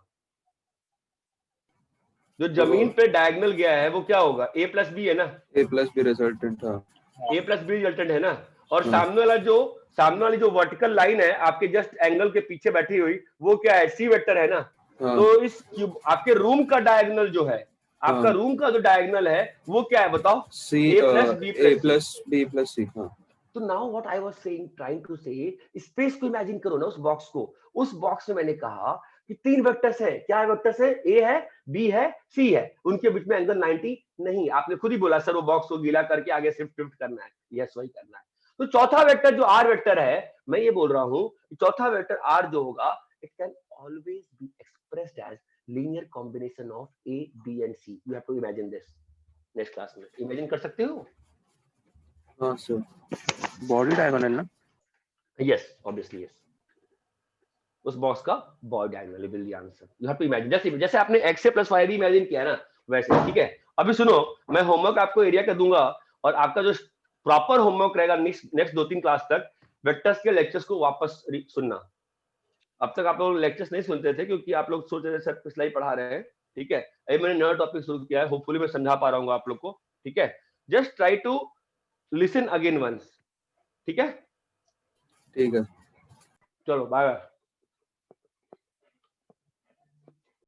जो जमीन पे डायगोनल गया है वो क्या होगा? a प्लस बी है ना, ए प्लस बी रिजल्टेंट था। a प्लस बी रिजल्टेंट है ना। और हाँ। सामने वाली जो वर्टिकल लाइन है आपके जस्ट एंगल के पीछे बैठी हुई, वो क्या है? सी वेक्टर है ना। हाँ। तो इस क्यूब आपके रूम का डायगोनल जो है, आपका हाँ। रूम का जो डायगोनल है वो क्या है बताओ? C a plus B A plus plus B plus C. हाँ। तो now what I was saying, trying to say, space को इमेजिन करो ना, उस बॉक्स को। उस बॉक्स में मैंने कहा कि 3 वेक्टर्स है। क्या वेक्टर्स है? ए है, बी है, सी है। उनके बीच में एंगल 90 नहीं। आपने खुद ही बोला सर वो बॉक्स को गीला करके आगे शिफ्ट करना है। यस, वही करना है। तो चौथा वेक्टर जो आर वेक्टर है, मैं ये बोल रहा हूं कि चौथा वेक्टर आर जो होगा, it can always be expressed as linear combination of A, B and C. You have to imagine this. Next class में इमेजिन कर सकते हो? हाँ सर। बॉडी डायगोनल ना? Yes, obviously yes. उस बॉक्स का body diagonal will the answer. You have to imagine, जैसे आपने x से प्लस y भी इमेजिन किया ना, वैसे। ठीक है, अभी सुनो, मैं होमवर्क आपको एरिया का दूंगा और आपका जो प्रॉपर होमवर्क रहेगा नेक्स्ट 2-3 क्लास तक, वेक्टर्स के लेक्चर्स को वापस सुनना। अब तक आप लोग लेक्चर्स नहीं सुनते थे क्योंकि आप लोग सोच रहे थे सर पिछला ही पढ़ा रहे हैं। ठीक है, अभी मैंने नया टॉपिक शुरू किया है, होपफुली मैं समझा पा रहा हूँ आप लोग को। ठीक है, just try to listen again once. ठीक है, ठीक है। चलो बाय बाय।